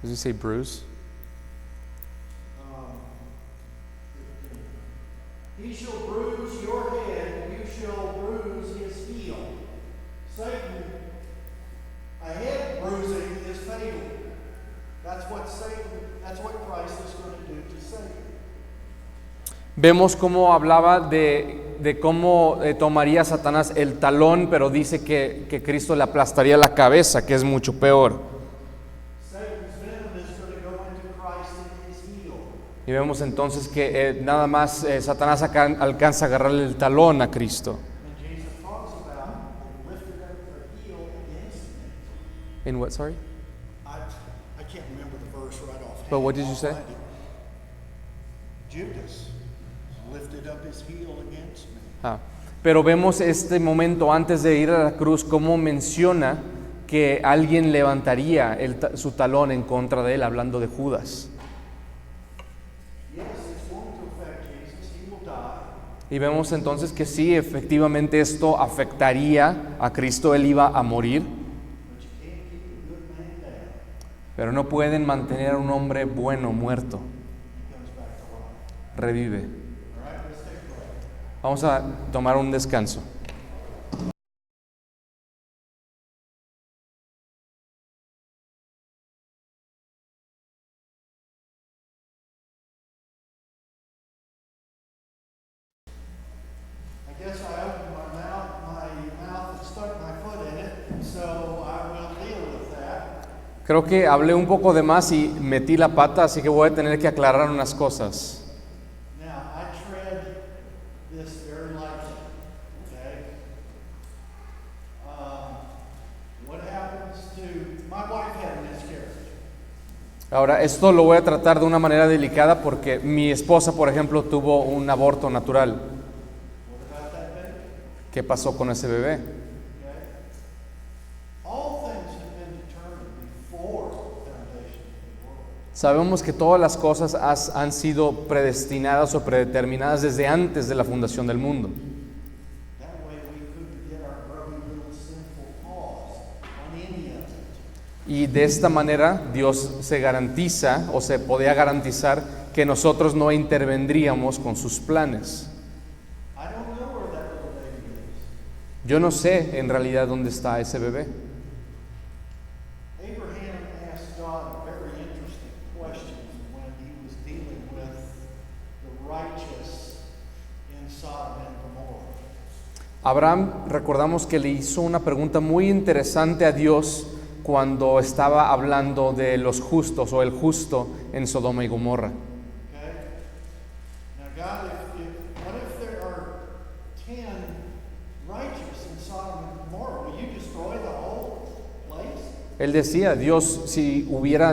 Does he say Bruce? 15. He shall bruise your head, you shall bruise his heel. Satan, a head bruising is fatal. That's what Christ is going to do to Satan. Vemos cómo hablaba de cómo tomaría Satanás el talón, pero dice que Cristo le aplastaría la cabeza, que es mucho peor. Satan's venom is going to go into Christ in his heel. Y vemos entonces que nada más Satanás alcanza a agarrarle el talón a Cristo. And Jesus talks about and lifted up the heel against me. In what, sorry? I can't remember the verse right off. But what did you say? Judas lifted up his heel against me. Pero vemos este momento antes de ir a la cruz, cómo menciona que alguien levantaría su talón en contra de él, hablando de Judas. Yes, it's going to affect Jesus. He will die. Y vemos entonces que sí, efectivamente esto afectaría a Cristo, él iba a morir, But you can't keep a good man down. pero no pueden mantener a un hombre bueno muerto, He comes back to life. revive. All right, let's take a break. Vamos a tomar un descanso. I guess I opened my mouth and stuck my foot in it, so I will deal with that. Creo que hablé un poco de más y metí la pata, así que voy a tener que aclarar unas cosas. Now, I tread this very lightly, okay? What happens to, my wife had a miscarriage. Ahora, esto lo voy a tratar de una manera delicada porque mi esposa, por ejemplo, tuvo un aborto natural. What about that baby? ¿Qué pasó con ese bebé? Okay? All things have been determined before the foundation of the world. Sabemos que todas las cosas han sido predestinadas o predeterminadas desde antes de la fundación del mundo. That way we couldn't get our grubby little sinful paws on any of it. Y de esta manera Dios se garantiza o se podía garantizar que nosotros no intervendríamos con sus planes. I don't know where that little baby is. Yo no sé en realidad dónde está ese bebé. Abraham asked God very interesting questions when he was dealing with the righteous in Sodom and Gomorrah. Abraham, recordamos que le hizo una pregunta muy interesante a Dios cuando estaba hablando de los justos o el justo en Sodoma y Gomorra. Okay? Now, God, what if there are 10 righteous in Sodom and Gomorrah? Will you destroy the whole place? Él decía, Dios, si hubiera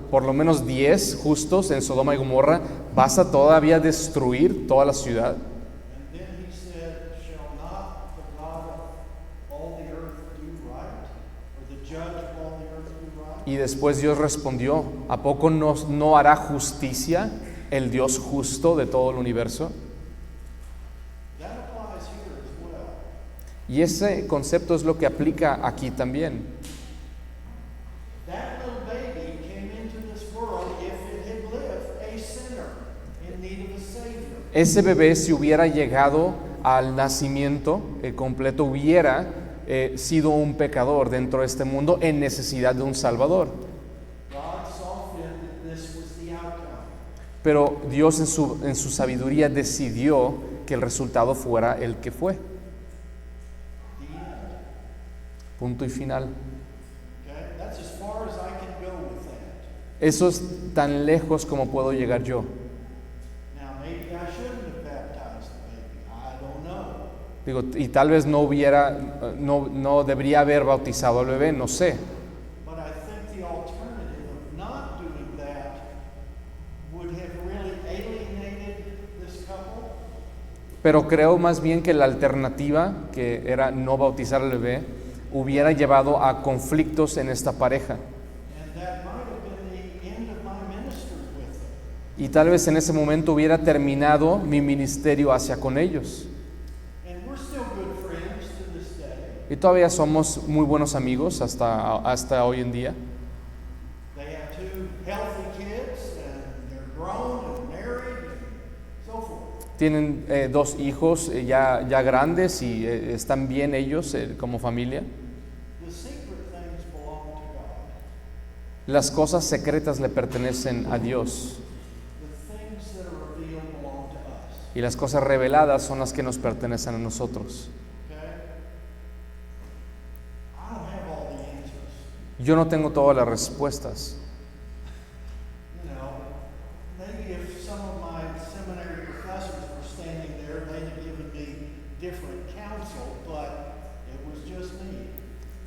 por lo menos 10 justos en Sodoma y Gomorra, ¿vas a todavía destruir toda la ciudad? And then he said, shall not the God of all the earth do right? Or the judge of all the earth do right? Y después Dios respondió, ¿a poco no hará justicia el Dios justo de todo el universo? That applies here as well. Y ese concepto es lo que aplica aquí también. That little baby came into this world if it had lived a sinner in need of a Savior. Ese bebé, si hubiera llegado al nacimiento completo, hubiera sido un pecador dentro de este mundo en necesidad de un Salvador. God saw fit that this was the outcome. Pero Dios en su sabiduría decidió que el resultado fuera el que fue. The end. Punto y final. Okay? That's as far as I can go with that. Eso es tan lejos como puedo llegar yo. Now, maybe I shouldn't have baptized the baby. I don't know. Digo, y tal vez no debería haber bautizado al bebé, no sé. But I think the alternative of not doing that would have really alienated this couple. Pero creo más bien que la alternativa, que era no bautizar al bebé, hubiera llevado a conflictos en esta pareja. And that might have been the end of my ministry with them. Y tal vez en ese momento hubiera terminado mi ministerio hacia con ellos. And we're still good friends to this day. Y todavía somos muy buenos amigos hasta hoy en día. They have 2 healthy kids, and they're grown and married and so forth. Tienen 2 hijos ya grandes y están bien ellos como familia. The secret things belong to God. Las cosas secretas le pertenecen a Dios The things that are revealed belong to us. y las cosas reveladas son las que nos pertenecen a nosotros. Okay? I don't have all the answers. Yo no tengo todas las respuestas. You know, maybe if some of my seminary professors were standing there, they'd have given me different counsel, but it was just me.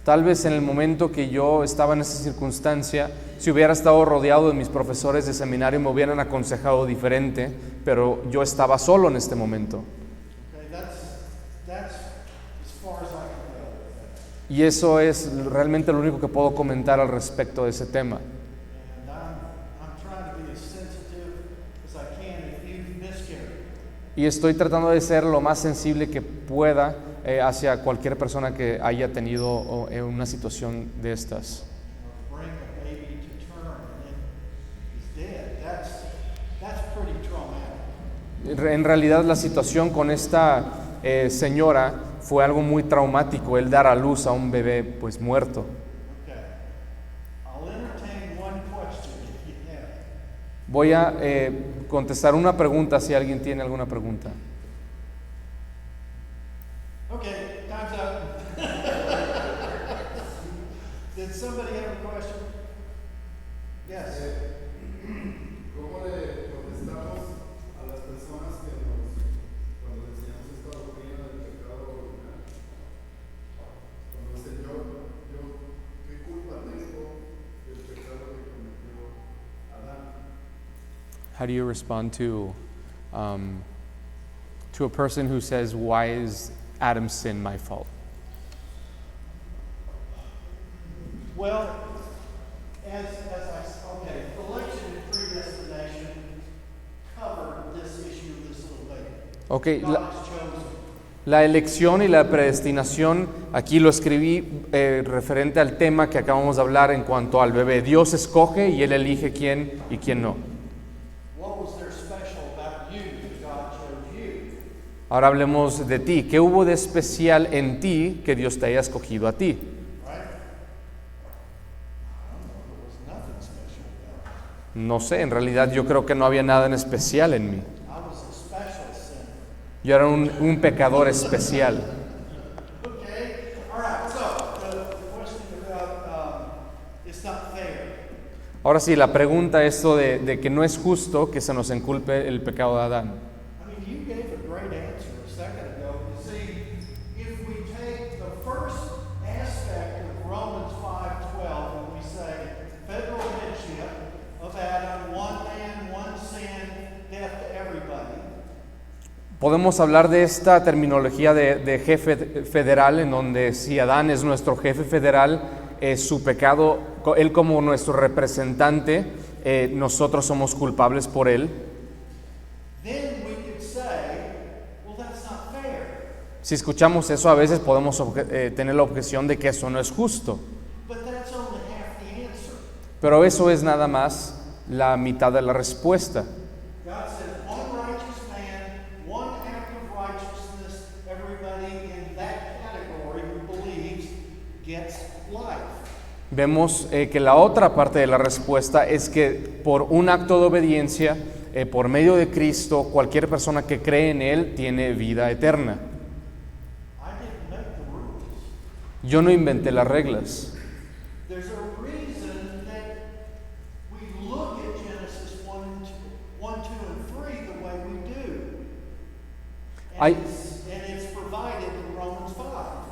Tal vez en el momento que yo estaba en esa circunstancia, si hubiera estado rodeado de mis profesores de seminario, me hubieran aconsejado diferente, pero yo estaba solo en este momento. Okay, that's as far as I can go. Y eso es realmente lo único que puedo comentar al respecto de ese tema. And I'm trying to be as sensitive as I can if you've miscarried. Y estoy tratando de ser lo más sensible que pueda hacia cualquier persona que haya tenido una situación de estas. Bring a baby to term and then he's dead. That's pretty traumatic. En realidad la situación con esta señora fue algo muy traumático, el dar a luz a un bebé pues muerto. Okay. I'll entertain one question if you have it. Voy a contestar una pregunta si alguien tiene alguna pregunta. Okay, time's up. Did somebody have a question? Yes. ¿Cómo le contestamos a las personas que cuando le enseñamos esta doctrina del pecado original, cuando dicen ¿qué culpa tengo del pecado que cometió Adán? How do you respond to a person who says, "Why is Adam's sin my fault?" Well, election and predestination covered this issue of this little baby. Okay, God has chosen. La elección y la predestinación, aquí lo escribí referente al tema que acabamos de hablar en cuanto al bebé. Dios escoge y Él elige quién y quién no. What was there special about you that God chose you? Ahora hablemos de ti. ¿Qué hubo de especial en ti que Dios te haya escogido a ti? Right? I don't know. There was nothing special about me. No sé, en realidad yo creo que no había nada en especial en mí. I was a special sinner. Yo era un pecador especial. Okay. All right. So the question about it's not fair. Ahora sí, la pregunta esto de que no es justo que se nos inculpe el pecado de Adán. I mean, you gave a great answer a second ago. You see, if we take the first aspect of Romans 5:12 and we say federal headship of Adam, one man, one sin, death to everybody. Podemos hablar de esta terminología de jefe federal, en donde si Adán es nuestro jefe federal, su pecado, él como nuestro representante, nosotros somos culpables por él. Then we could say, well, that's not fair. Si escuchamos eso, a veces podemos tener la objeción de que eso no es justo. But that's only half the answer. Pero eso es nada más la mitad de la respuesta. God said, one righteous man, one act of righteousness, everybody in that category who believes gets life. Vemos que la otra parte de la respuesta es que por un acto de obediencia, por medio de Cristo, cualquier persona que cree en Él tiene vida eterna. I didn't make the rules. Yo no inventé las reglas. There's a reason that we look at Genesis 1, 2, and 3 the way we do. I- And it's provided in Romans 5.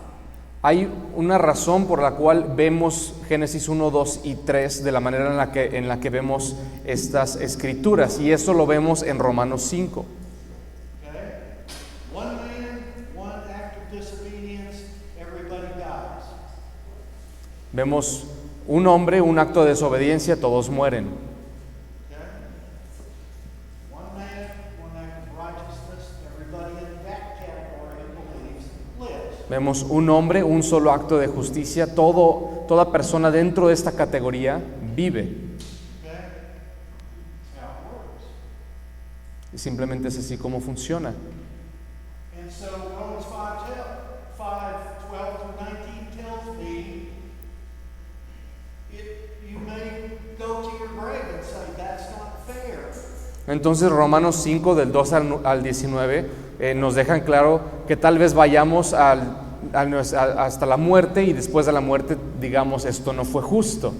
Hay una razón por la cual vemos Génesis 1, 2 y 3 de la manera en la que vemos estas escrituras, y eso lo vemos en Romanos 5. Okay? One man, one act of disobedience, everybody dies. Vemos un hombre, un acto de desobediencia, todos mueren. Okay? One man, one act of righteousness, everybody in that category who believes lives. Vemos un hombre, un solo acto de justicia, toda persona dentro de esta categoría vive. Okay? That's how it works. Y simplemente es así como funciona. And so Romans 5:12 through 19 tells me you may go to your grave and say that's not fair. Entonces Romanos 5 del 2 al 19 nos dejan claro que tal vez vayamos hasta la muerte y después de la muerte digamos esto no fue justo.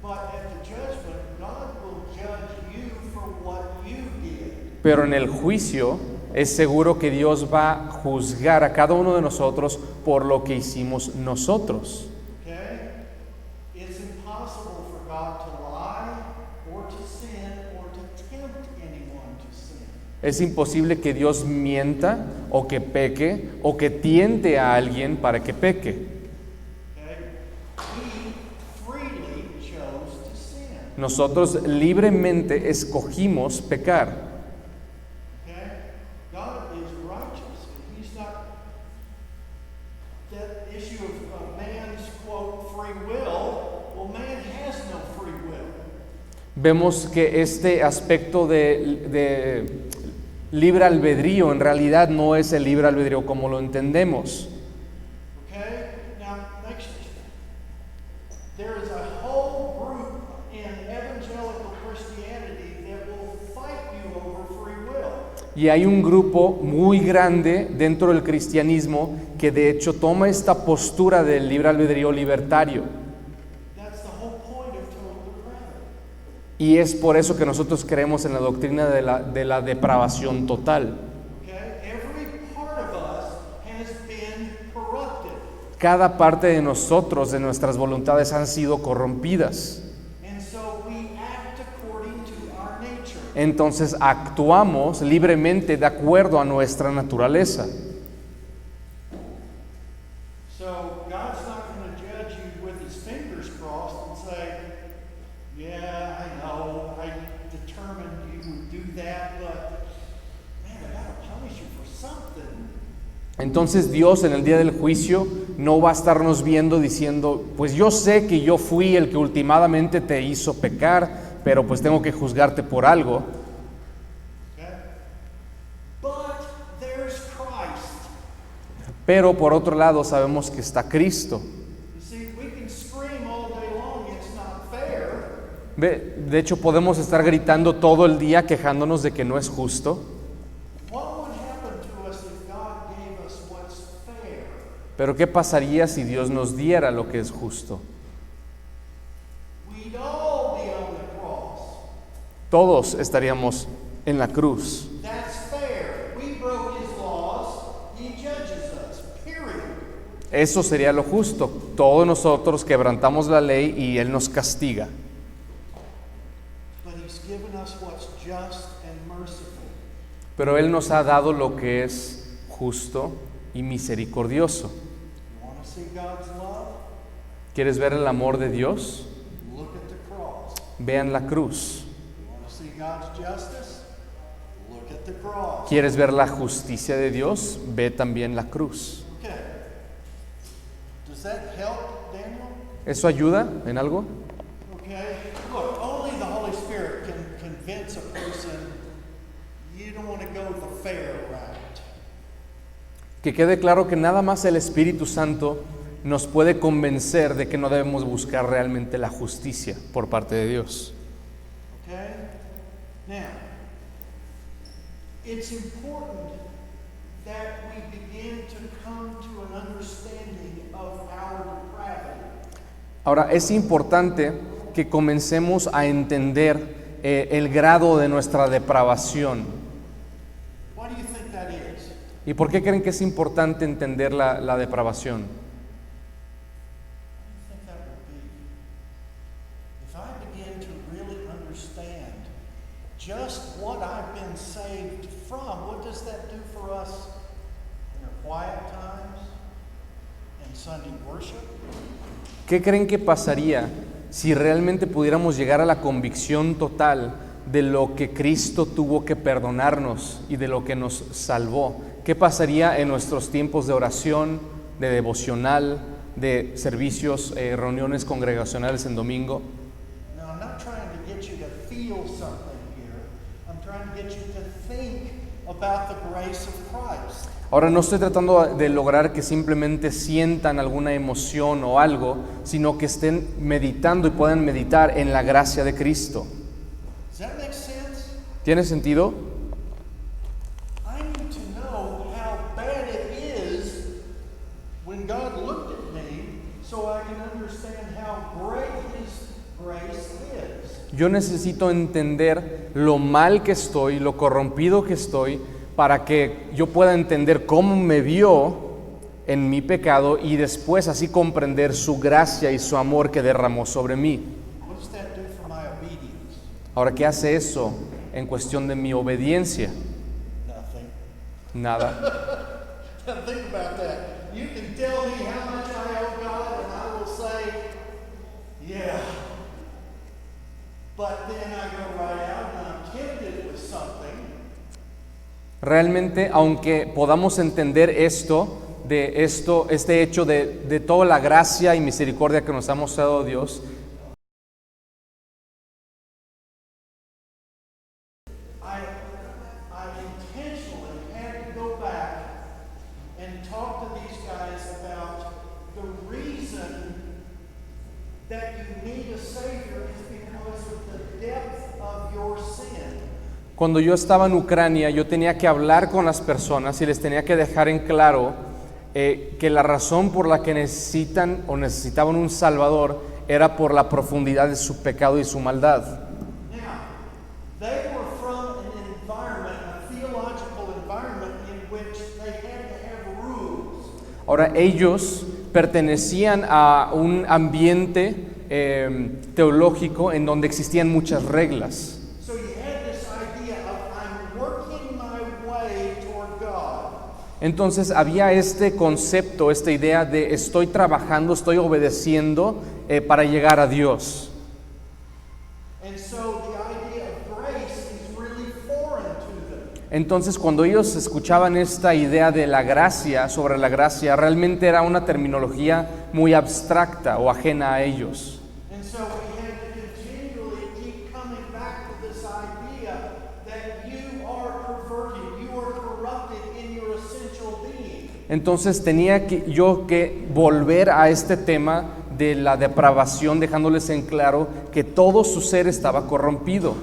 But at the judgment, God will judge you for what you did. Pero en el juicio es seguro que Dios va a juzgar a cada uno de nosotros por lo que hicimos nosotros. Okay? It's impossible for God to lie or to sin or to tempt anyone to sin. Es imposible que Dios mienta o que peque o que tiente a alguien para que peque. Okay? We freely chose to sin. Nosotros libremente escogimos pecar. Okay? God is righteous. He's not that issue of man's quote free will. Well, man has no free will. Vemos que este aspecto de libre albedrío en realidad no es el libre albedrío como lo entendemos. Okay? Now, there is a whole group in evangelical Christianity that will fight you over free will. Y hay un grupo muy grande dentro del cristianismo que de hecho toma esta postura del libre albedrío libertario. That's the whole point of total depravity. Y es por eso que nosotros creemos en la doctrina de la depravación total. Okay? Every part of us has been corrupted. Cada parte de nosotros, de nuestras voluntades, han sido corrompidas. And so we act according to our nature. Entonces actuamos libremente de acuerdo a nuestra naturaleza. So God's not going to judge you with his fingers crossed and say, yeah, I know, I determined you would do that, but man, I got to punish you for something. Entonces Dios en el día del juicio no va a estarnos viendo diciendo, pues yo sé que yo fui el que últimamente te hizo pecar, pero pues tengo que juzgarte por algo. Okay? But there's Christ. Pero por otro lado sabemos que está Cristo. You see, we can scream all day long, it's not fair. De hecho podemos estar gritando todo el día quejándonos de que no es justo. What would happen to us if God gave us what's fair? Pero ¿qué pasaría si Dios nos diera lo que es justo? We'd all be on the cross. Todos estaríamos en la cruz. That's fair. We broke his laws, he judges us. Period. Eso sería lo justo. Todos nosotros quebrantamos la ley y Él nos castiga. But he's given us what's just and merciful. Pero Él nos ha dado lo que es justo y misericordioso. You want to see God's love? ¿Quieres ver el amor de Dios? Look at the cross. Vean la cruz. You want to see God's justice? Look at the cross. ¿Quieres ver la justicia de Dios? Ve también la cruz. Okay. Does that help, Daniel? ¿Eso ayuda en algo? Okay. Look, only the Holy Spirit can convince a person you don't want to go the fair route. Que quede claro que nada más el Espíritu Santo nos puede convencer de que no debemos buscar realmente la justicia por parte de Dios. Okay? Now, it's important that we begin to come to an understanding of our depravity. Ahora, es importante que comencemos a entender el grado de nuestra depravación. Why do you think that is? ¿Y por qué creen que es importante entender la depravación? I think that would be if I begin to really understand just what I've been saved from, what does that do for us in our quiet times and Sunday worship? ¿Qué creen que pasaría si realmente pudiéramos llegar a la convicción total de lo que Cristo tuvo que perdonarnos y de lo que nos salvó? ¿Qué pasaría en nuestros tiempos de oración, de devocional, de servicios, reuniones congregacionales en domingo? Now, I'm not trying to get you to feel something here. I'm trying to get you to think about the grace of Christ. Ahora, no estoy tratando de lograr que simplemente sientan alguna emoción o algo, sino que estén meditando y puedan meditar en la gracia de Cristo. Does that make sense? ¿Tiene sentido? I need to know how bad it is when God looked at me so I can understand how great His grace is. Yo necesito entender lo mal que estoy, lo corrompido que estoy, para que yo pueda entender cómo me vio en mi pecado y después así comprender su gracia y su amor que derramó sobre mí. What does that do for my obedience? Ahora, ¿qué hace eso en cuestión de mi obediencia? Nothing. Nada. Think about that. You can tell me how much I owe God, and I will say, yeah. But then I go right out and I'm tempted with something. Realmente, aunque podamos entender este hecho de toda la gracia y misericordia que nos ha mostrado Dios, I intentionally had to go back and talk to these guys about the reason that you need a Savior is because of the depth of your sin. cuando yo estaba en Ucrania, yo tenía que hablar con las personas y les tenía que dejar en claro que la razón por la que necesitan o necesitaban un Salvador era por la profundidad de su pecado y su maldad. Now, they were from an environment, a theological environment in which they had to have rules. Ahora, ellos pertenecían a un ambiente teológico en donde existían muchas reglas. So you had this idea of I'm working my way toward God. Entonces había este concepto, esta idea de estoy trabajando, estoy obedeciendo para llegar a Dios. And so the idea of grace is really foreign to them. Entonces, cuando ellos escuchaban esta idea de la gracia, sobre la gracia, realmente era una terminología muy abstracta o ajena a ellos. And so we had to continually keep coming back to this idea that you are perverted, you are corrupted in your essential being. Entonces tenía yo que volver a este tema de la depravación, dejándoles en claro que todo su ser estaba corrompido.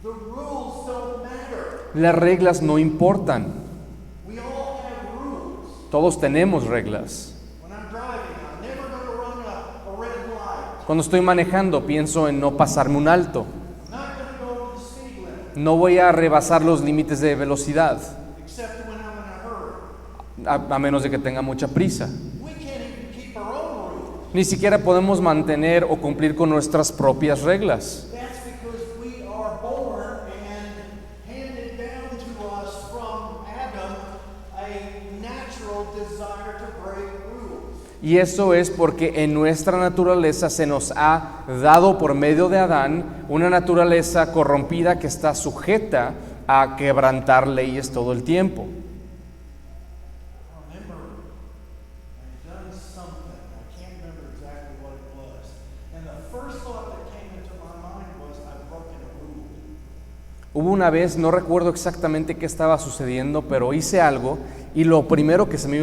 The rules don't matter. Las reglas no importan. We all have rules. Todos tenemos reglas. When I'm driving, I'm never going to run a red light. Cuando estoy manejando, pienso en no pasarme un alto. I'm not going to go over the speed limit, No voy a rebasar los límites de velocidad, except when I'm in a hurry. a menos de que tenga mucha prisa. We can't even keep our own rules. Ni siquiera podemos mantener o cumplir con nuestras propias reglas. That's because we are born and handed down to us from Adam a natural desire to break rules. Y eso es porque en nuestra naturaleza se nos ha dado por medio de Adán una naturaleza corrompida que está sujeta a quebrantar leyes todo el tiempo. I remember I'd done something, I can't remember exactly what it was, and the first thought that came into my mind was, I've broken a rule. Hubo una vez, no recuerdo exactamente qué estaba sucediendo, pero hice algo y lo primero que se me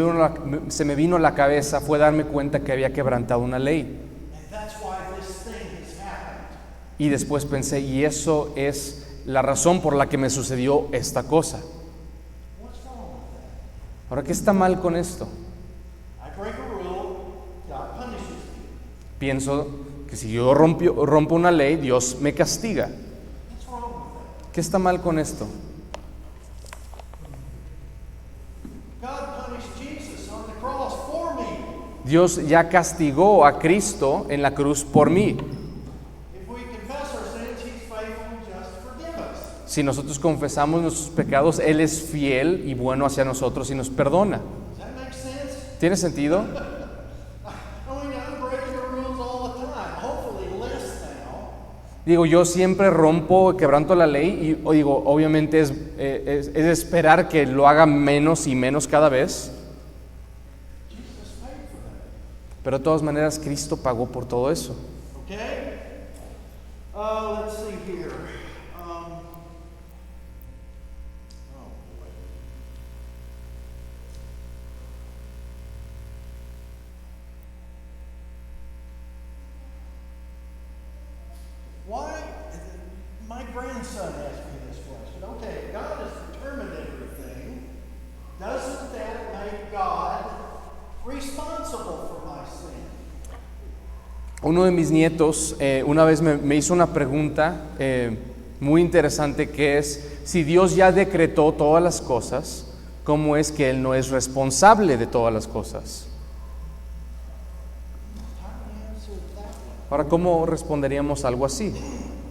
vino a la cabeza fue darme cuenta que había quebrantado una ley. And that's why this thing has happened. Y después pensé, y eso es la razón por la que me sucedió esta cosa. What's wrong with that? Ahora, ¿qué está mal con esto? I break a rule, God punishes me. Pienso que si yo rompo una ley, Dios me castiga. What's wrong with that? ¿Qué está mal con esto? God punished Jesus on the cross for me. Dios ya castigó a Cristo en la cruz por mí. If we confess our sins, He's faithful and just to forgive us. Si nosotros confesamos nuestros pecados, Él es fiel y bueno hacia nosotros y nos perdona. Does that make sense? ¿Tiene sentido? I mean, I'm breaking the rules all the time. Hopefully less now. Digo, yo siempre rompo, quebranto la ley y digo, obviamente es esperar que lo haga menos y menos cada vez. Jesus paid for that. Pero de todas maneras, Cristo pagó por todo eso. Okay? Let's see here. Oh boy. Why? My grandson asked me this question. Okay, God has determined everything. Doesn't that make God responsible for my sin? Uno de mis nietos una vez me hizo una pregunta muy interesante que es, si Dios ya decretó todas las cosas, ¿cómo es que Él no es responsable de todas las cosas? How do I answer it that way? Ahora, ¿cómo responderíamos algo así?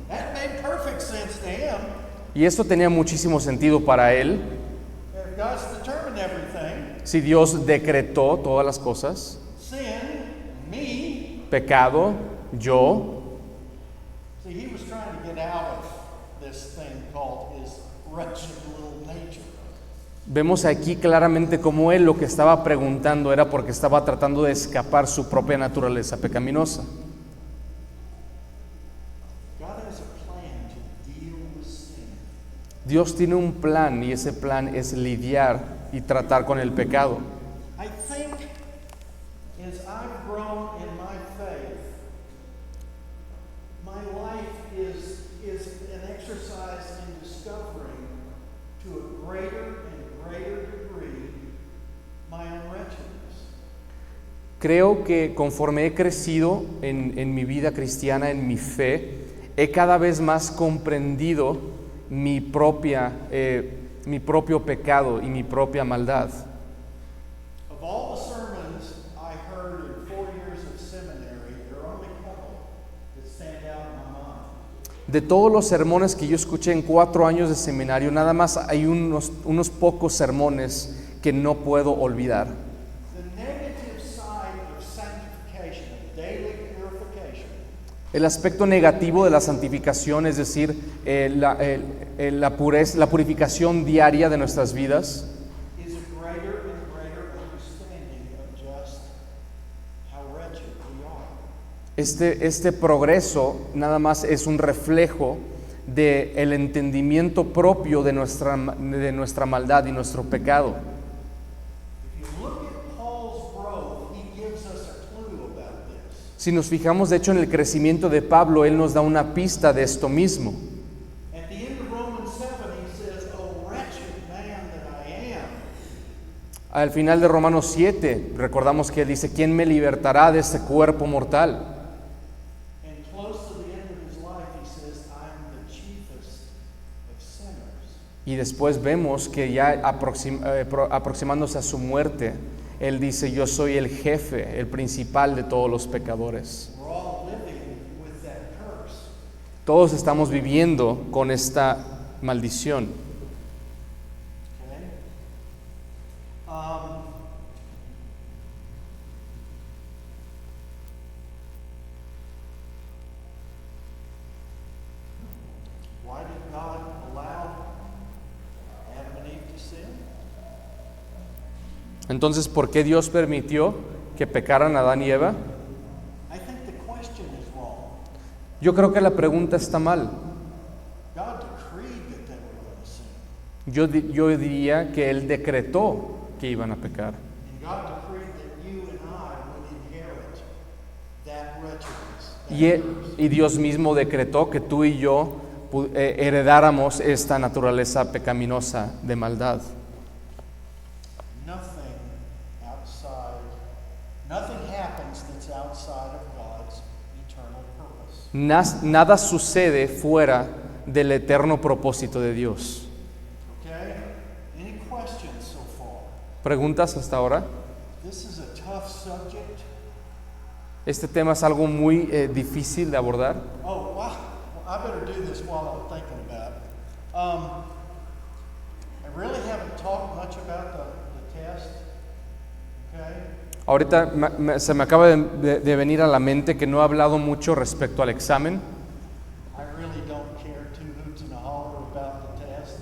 That made perfect sense to him. Y esto tenía muchísimo sentido para él. If God's determined everything, Si Dios decretó todas las cosas, sin, me, pecado, yo, see, he was trying to get out of this thing called his wretched little nature. vemos aquí claramente cómo él lo que estaba preguntando era porque estaba tratando de escapar su propia naturaleza pecaminosa. God has a plan to deal with sin. Dios tiene un plan y ese plan es lidiar y tratar con el pecado. I think as I've grown in my faith, my life is an exercise in discovering to a greater and greater degree my own wretchedness. Creo que conforme he crecido en mi vida cristiana, en mi fe, he cada vez más comprendido mi propio pecado y mi propia maldad. Of all the sermons I heard in 4 years of seminary, there are only a couple that stand out in my mind. De todos los sermones que yo escuché en 4 años de seminario, nada más hay unos pocos sermones que no puedo olvidar. The negative side of sanctification, of daily purification, El aspecto negativo de la santificación, es decir, la purificación diaria de nuestras vidas, is a greater and greater understanding of just how wretched we are. este progreso nada más es un reflejo del entendimiento propio de nuestra maldad y nuestro pecado. If you look at Paul's growth, he gives us a clue about this. Si nos fijamos de hecho en el crecimiento de Pablo, él nos da una pista de esto mismo. At the end of Romans 7, he says, "O wretched man that I am." Al final de Romanos 7, recordamos que él dice, ¿quién me libertará de este cuerpo mortal? And close to the end of his life, he says, "I'm the chiefest of sinners." Y después vemos que ya aproximándose a su muerte, él dice, yo soy el jefe, el principal de todos los pecadores. We're all living with that curse. Todos estamos viviendo con esta maldición. Okay? Why did God allow Adam and Eve to sin? Entonces, ¿por qué Dios permitió que pecaran Adán y Eva? I think the question is wrong. Yo creo que la pregunta está mal. God decreed that they were going to sin. Yo diría que Él decretó que iban a pecar. And God decreed that you and I would inherit that wretchedness. Y Dios mismo decretó que tú y yo heredáramos esta naturaleza pecaminosa de maldad. Nothing happens that's outside of God's eternal purpose. Nada sucede fuera del eterno propósito de Dios. Okay? Any questions so far? ¿Preguntas hasta ahora? This is a tough subject. Este tema es algo muy difícil de abordar. Oh, wow. I better do this while I'm thinking about it. I really haven't talked much about the test. Okay? Ahorita se me acaba de venir a la mente que no he hablado mucho respecto al examen. I really don't care two hoots and a holler about the test.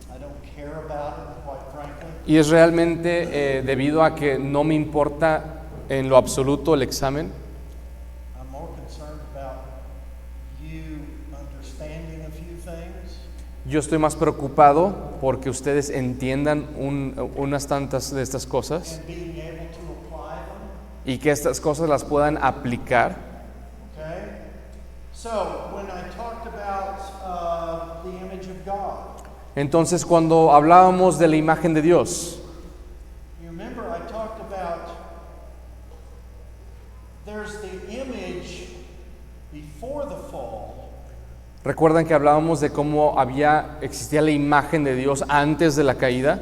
I don't care about it, quite frankly. Y es realmente debido a que no me importa en lo absoluto el examen. I'm more concerned about you understanding a few things Yo estoy más preocupado porque ustedes entiendan unas tantas de estas cosas and being able to apply them. y que estas cosas las puedan aplicar. Okay? So, when I talked about the image of God, Entonces, cuando hablábamos de la imagen de Dios, you remember I talked about there's the image before the fall, recuerdan que hablábamos de cómo existía la imagen de Dios antes de la caída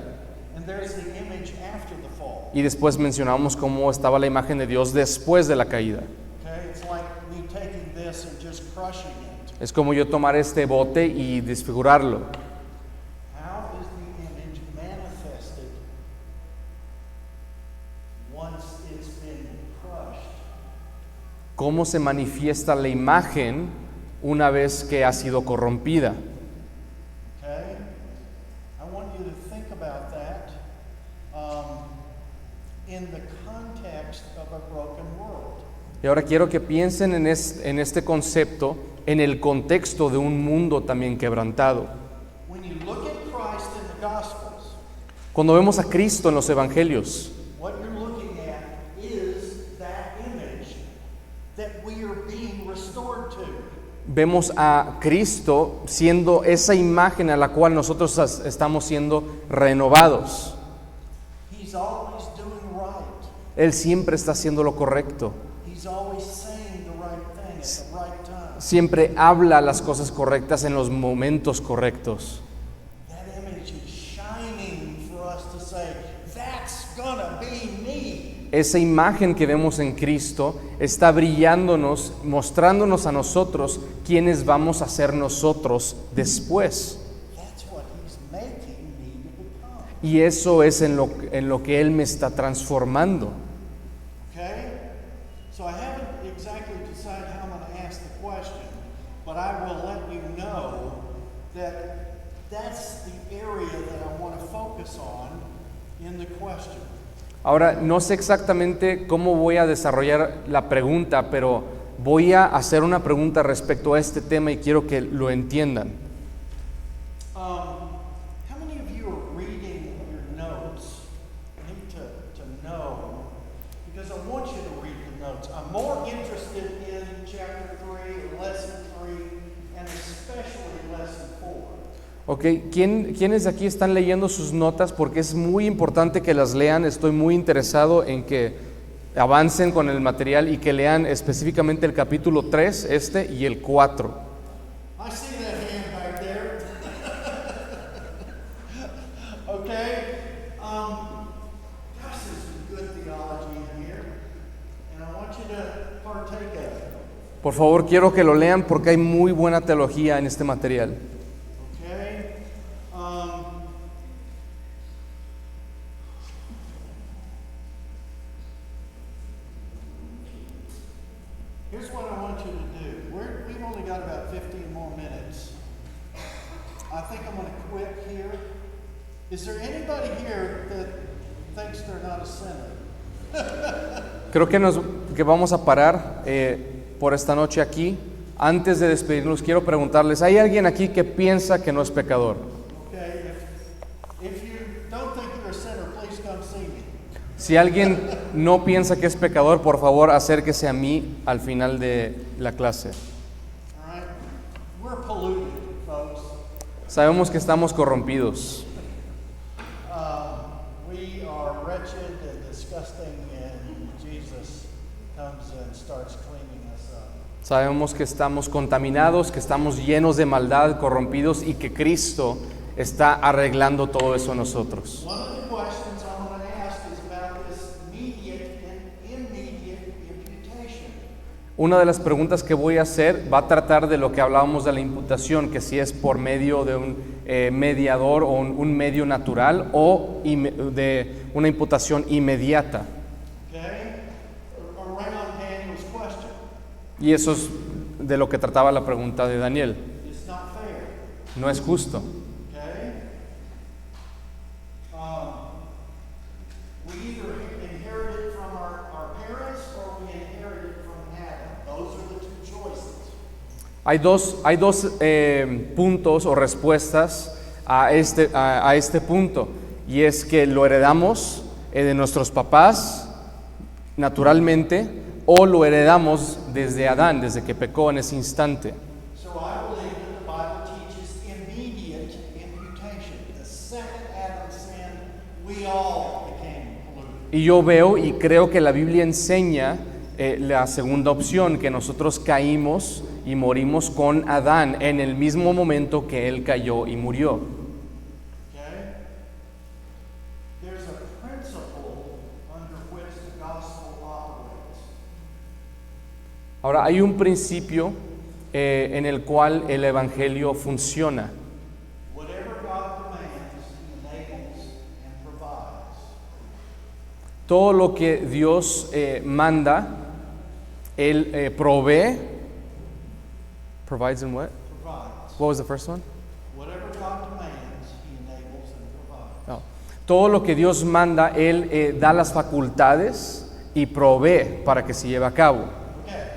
and there's the image after the fall. y después mencionábamos cómo estaba la imagen de Dios después de la caída. Okay? It's like me taking this and just crushing it. Es como yo tomar este bote y desfigurarlo. How is the image manifested once it's been crushed? ¿Cómo se manifiesta la imagen una vez que ha sido corrompida? Okay? I want you to think about that in the context of a broken world. Y ahora quiero que piensen en este concepto en el contexto de un mundo también quebrantado. When you look at Christ in the Gospels, Cuando vemos a Cristo en los Evangelios, what you're looking at is that image that we are being restored to. vemos a Cristo siendo esa imagen a la cual nosotros estamos siendo renovados. He's always doing right. Él siempre está haciendo lo correcto. He's always saying the right thing at the right time. Siempre habla las cosas correctas en los momentos correctos. That image is shining for us to say, that's gonna be me. Esa imagen que vemos en Cristo está brillándonos, mostrándonos a nosotros quiénes vamos a ser nosotros después. That's what he's making me to become. Y eso es en lo que Él me está transformando. Okay? So I haven't exactly decided how I'm area that I want to focus on in the question. Ahora, no sé exactamente cómo voy a desarrollar la pregunta, pero voy a hacer una pregunta respecto a este tema y quiero que lo entiendan. How many of you are reading your notes? I need to know, because I want you to read the notes. I'm more interested in chapter 3 or lesson 3, and especially lesson 4. Ok, ¿quiénes de aquí están leyendo sus notas? Porque es muy importante que las lean. Estoy muy interesado en que avancen con el material y que lean específicamente el capítulo 3, y el 4. I see that hand back there. Okay. Gosh, there's some good theology in here, and I want you to partake of it. Por favor, quiero que lo lean porque hay muy buena teología en este material. Okay. Here's what I want you to do. We've only got about 15 more minutes. I think I'm going to quit here. Is there anybody here that thinks they're not a sinner? Creo que vamos a parar por esta noche aquí. Antes de despedirnos, quiero preguntarles, ¿hay alguien aquí que piensa que no es pecador? Okay. If you don't think you're a sinner, please come see me. Si alguien no piensa que es pecador, por favor, acérquese a mí al final de la clase. All right. We're polluted, folks. Sabemos que estamos corrompidos. We are wretched and disgusting, and Jesus comes and starts cleaning us up. Sabemos que estamos contaminados, que estamos llenos de maldad, corrompidos y que Cristo está arreglando todo eso en nosotros. One of the questions I'm going to ask is about this immediate and immediate imputation. Una de las preguntas que voy a hacer va a tratar de lo que hablábamos de la imputación, que si es por medio de un mediador o un medio natural o de una imputación inmediata. Okay? Around Daniel's question. Y eso es de lo que trataba la pregunta de Daniel. It's not fair. No es justo. Okay? We either inherit it from our parents or we inherit it from Adam. Those are the two choices. Hay dos puntos o respuestas a este punto, y es que lo heredamos de nuestros papás naturalmente, o lo heredamos desde Adán, desde que pecó en ese instante. So I believe that the Bible teaches immediate imputation. The second Adam sinned, we all became polluted. Y yo veo y creo que la Biblia enseña la segunda opción, que nosotros caímos y morimos con Adán en el mismo momento que él cayó y murió. Okay? There's a principle under which the gospel operates. Ahora, hay un principio en el cual el Evangelio funciona. Whatever God demands, He enables and provides. Todo lo que Dios manda, Él provee. Provides in what? Provides. What was the first one? Whatever God demands, He enables and provides. No. Todo lo que Dios manda, Él da las facultades y provee para que se lleve a cabo. Okay.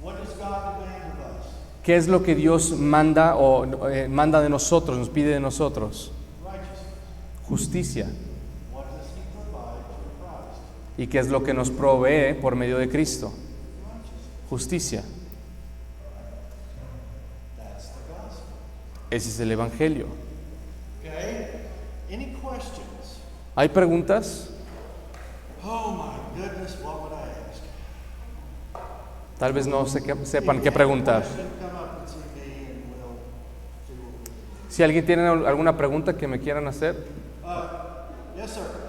What does God demand of us? ¿Qué es lo que Dios manda o manda de nosotros, nos pide de nosotros? Righteousness. Justicia. What does He provide through Christ? ¿Y qué es lo que nos provee por medio de Cristo? Righteousness. Justicia. That's the gospel. Ese es el Evangelio. Okay? Any questions? ¿Hay preguntas? Oh my goodness, what would I ask? Tal vez no sepan qué preguntar. Question, come up and see me and we'll see what we do. Si alguien tiene alguna pregunta que me quieran hacer. Yes, sir.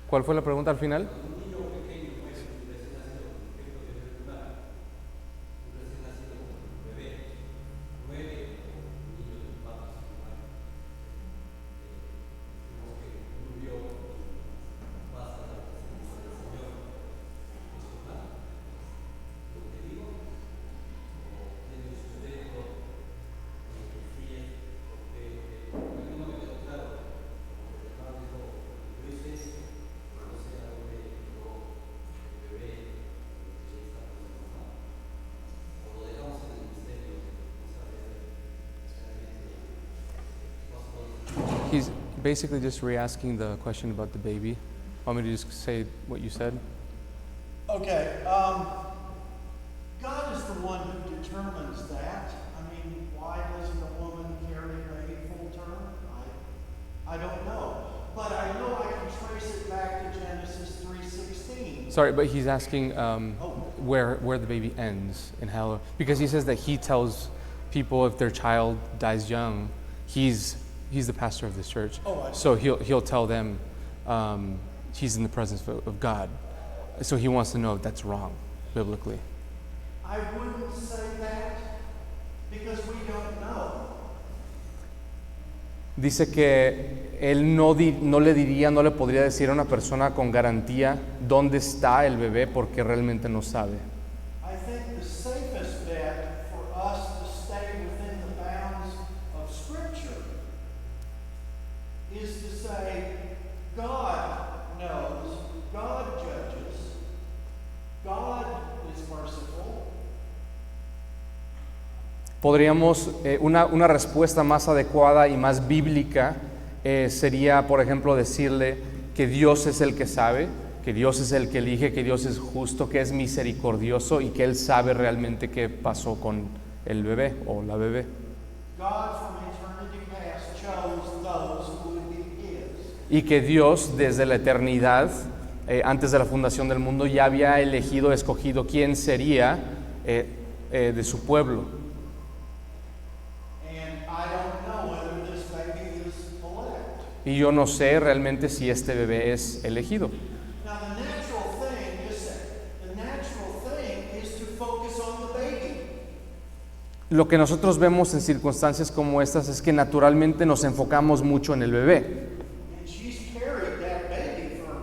¿Cuál fue la pregunta al final? basically just re-asking the question about the baby. Want me to just say what you said? Okay, God is the one who determines that. I mean, why doesn't a woman carry a baby full term? I don't know. But I know I can trace it back to Genesis 3:16. Sorry, but he's asking where the baby ends and how, because he says that he tells people if their child dies young, he's the pastor of this church. Oh, I see. So he'll tell them he's in the presence of God. So he wants to know if that's wrong biblically. I wouldn't say that because we don't know. Dice que él no le podría decir a una persona con garantía dónde está el bebé porque realmente no sabe. I think the safest bet for us to stay within the bounds of Scripture is to say, God knows, God judges, God is merciful. Podríamos, una respuesta más adecuada y más bíblica sería, por ejemplo, decirle que Dios es el que sabe, que Dios es el que elige, que Dios es justo, que es misericordioso y que Él sabe realmente qué pasó con el bebé o la bebé. God from eternity past chose those who would be His. Y que Dios desde la eternidad, antes de la fundación del mundo, ya había elegido, escogido quién sería de su pueblo. And I don't know whether this baby is elect. Y yo no sé realmente si este bebé es elegido. Now the natural thing is to focus on the baby. Lo que nosotros vemos en circunstancias como estas es que naturalmente nos enfocamos mucho en el bebé. And she's carried that baby for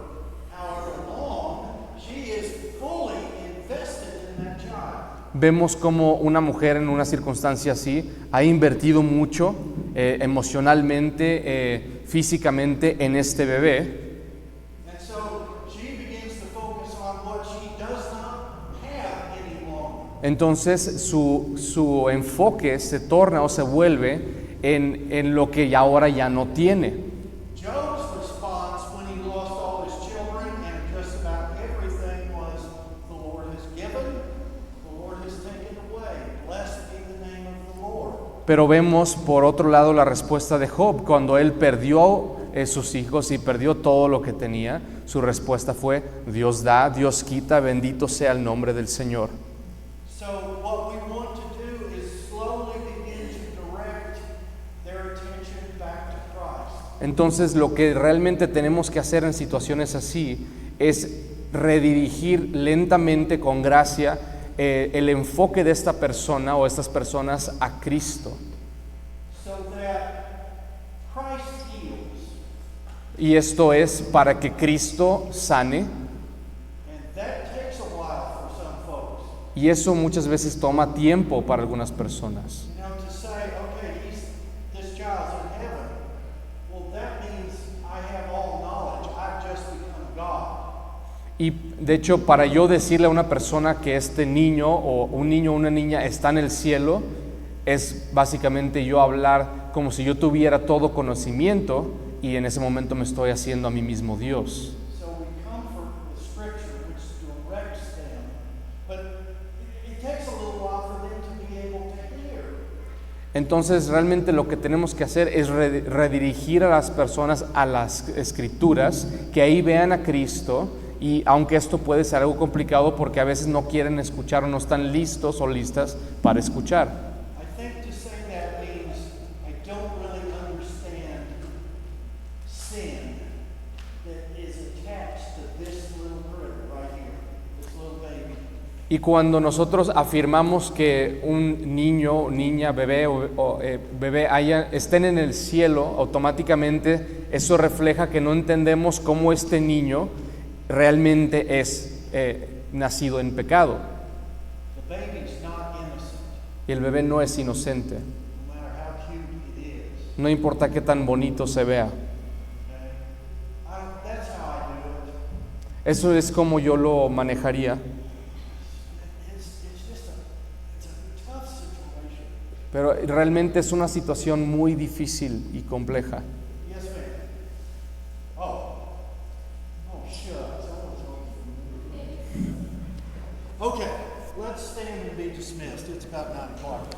however long. She is fully invested in that child. Vemos como una mujer en una circunstancia así ha invertido mucho emocionalmente, físicamente en este bebé. And so she begins to focus on what she does not have any longer. Entonces su enfoque se torna o se vuelve en lo que ya ahora ya no tiene. Job's response when he lost all his children and just about everything was, the Lord has given, the Lord has taken away. Blessed be the name of the Lord. Pero vemos por otro lado la respuesta de Job. Cuando él perdió sus hijos y perdió todo lo que tenía, su respuesta fue: Dios da, Dios quita, bendito sea el nombre del Señor. So what we want to do is slowly begin to direct their attention back to Christ. Entonces lo que realmente tenemos que hacer en situaciones así es redirigir lentamente, con gracia, el enfoque de esta persona o estas personas a Cristo. So that Christ heals. Y esto es para que Cristo sane. And that takes a while for some folks. Y eso muchas veces toma tiempo para algunas personas. You know, to say, okay, this child's in heaven. Well, that means I have all knowledge. I've just become God. Y de hecho, para yo decirle a una persona que este niño o un niño o una niña está en el cielo, es básicamente yo hablar como si yo tuviera todo conocimiento y en ese momento me estoy haciendo a mí mismo Dios. So we comfort with Scripture, which directs them. But it takes a little while for them to be able to hear. Entonces realmente lo que tenemos que hacer es redirigir a las personas a las Escrituras, que ahí vean a Cristo. Y aunque esto puede ser algo complicado porque a veces no quieren escuchar o no están listos o listas para escuchar. I think to say that means I don't really understand sin that is attached to this little critter right here, this little baby. Y cuando nosotros afirmamos que un niño, niña, bebé o bebé estén en el cielo, automáticamente eso refleja que no entendemos cómo este niño realmente es nacido en pecado. The baby's not innocent, Y el bebé no es inocente. no matter how cute it is. No importa qué tan bonito se vea. Okay? That's how I do it. Eso es como yo lo manejaría. It's a tough situation. Pero realmente es una situación muy difícil y compleja. Yes, ma'am. Okay, let's stand and be dismissed. It's about 9 o'clock.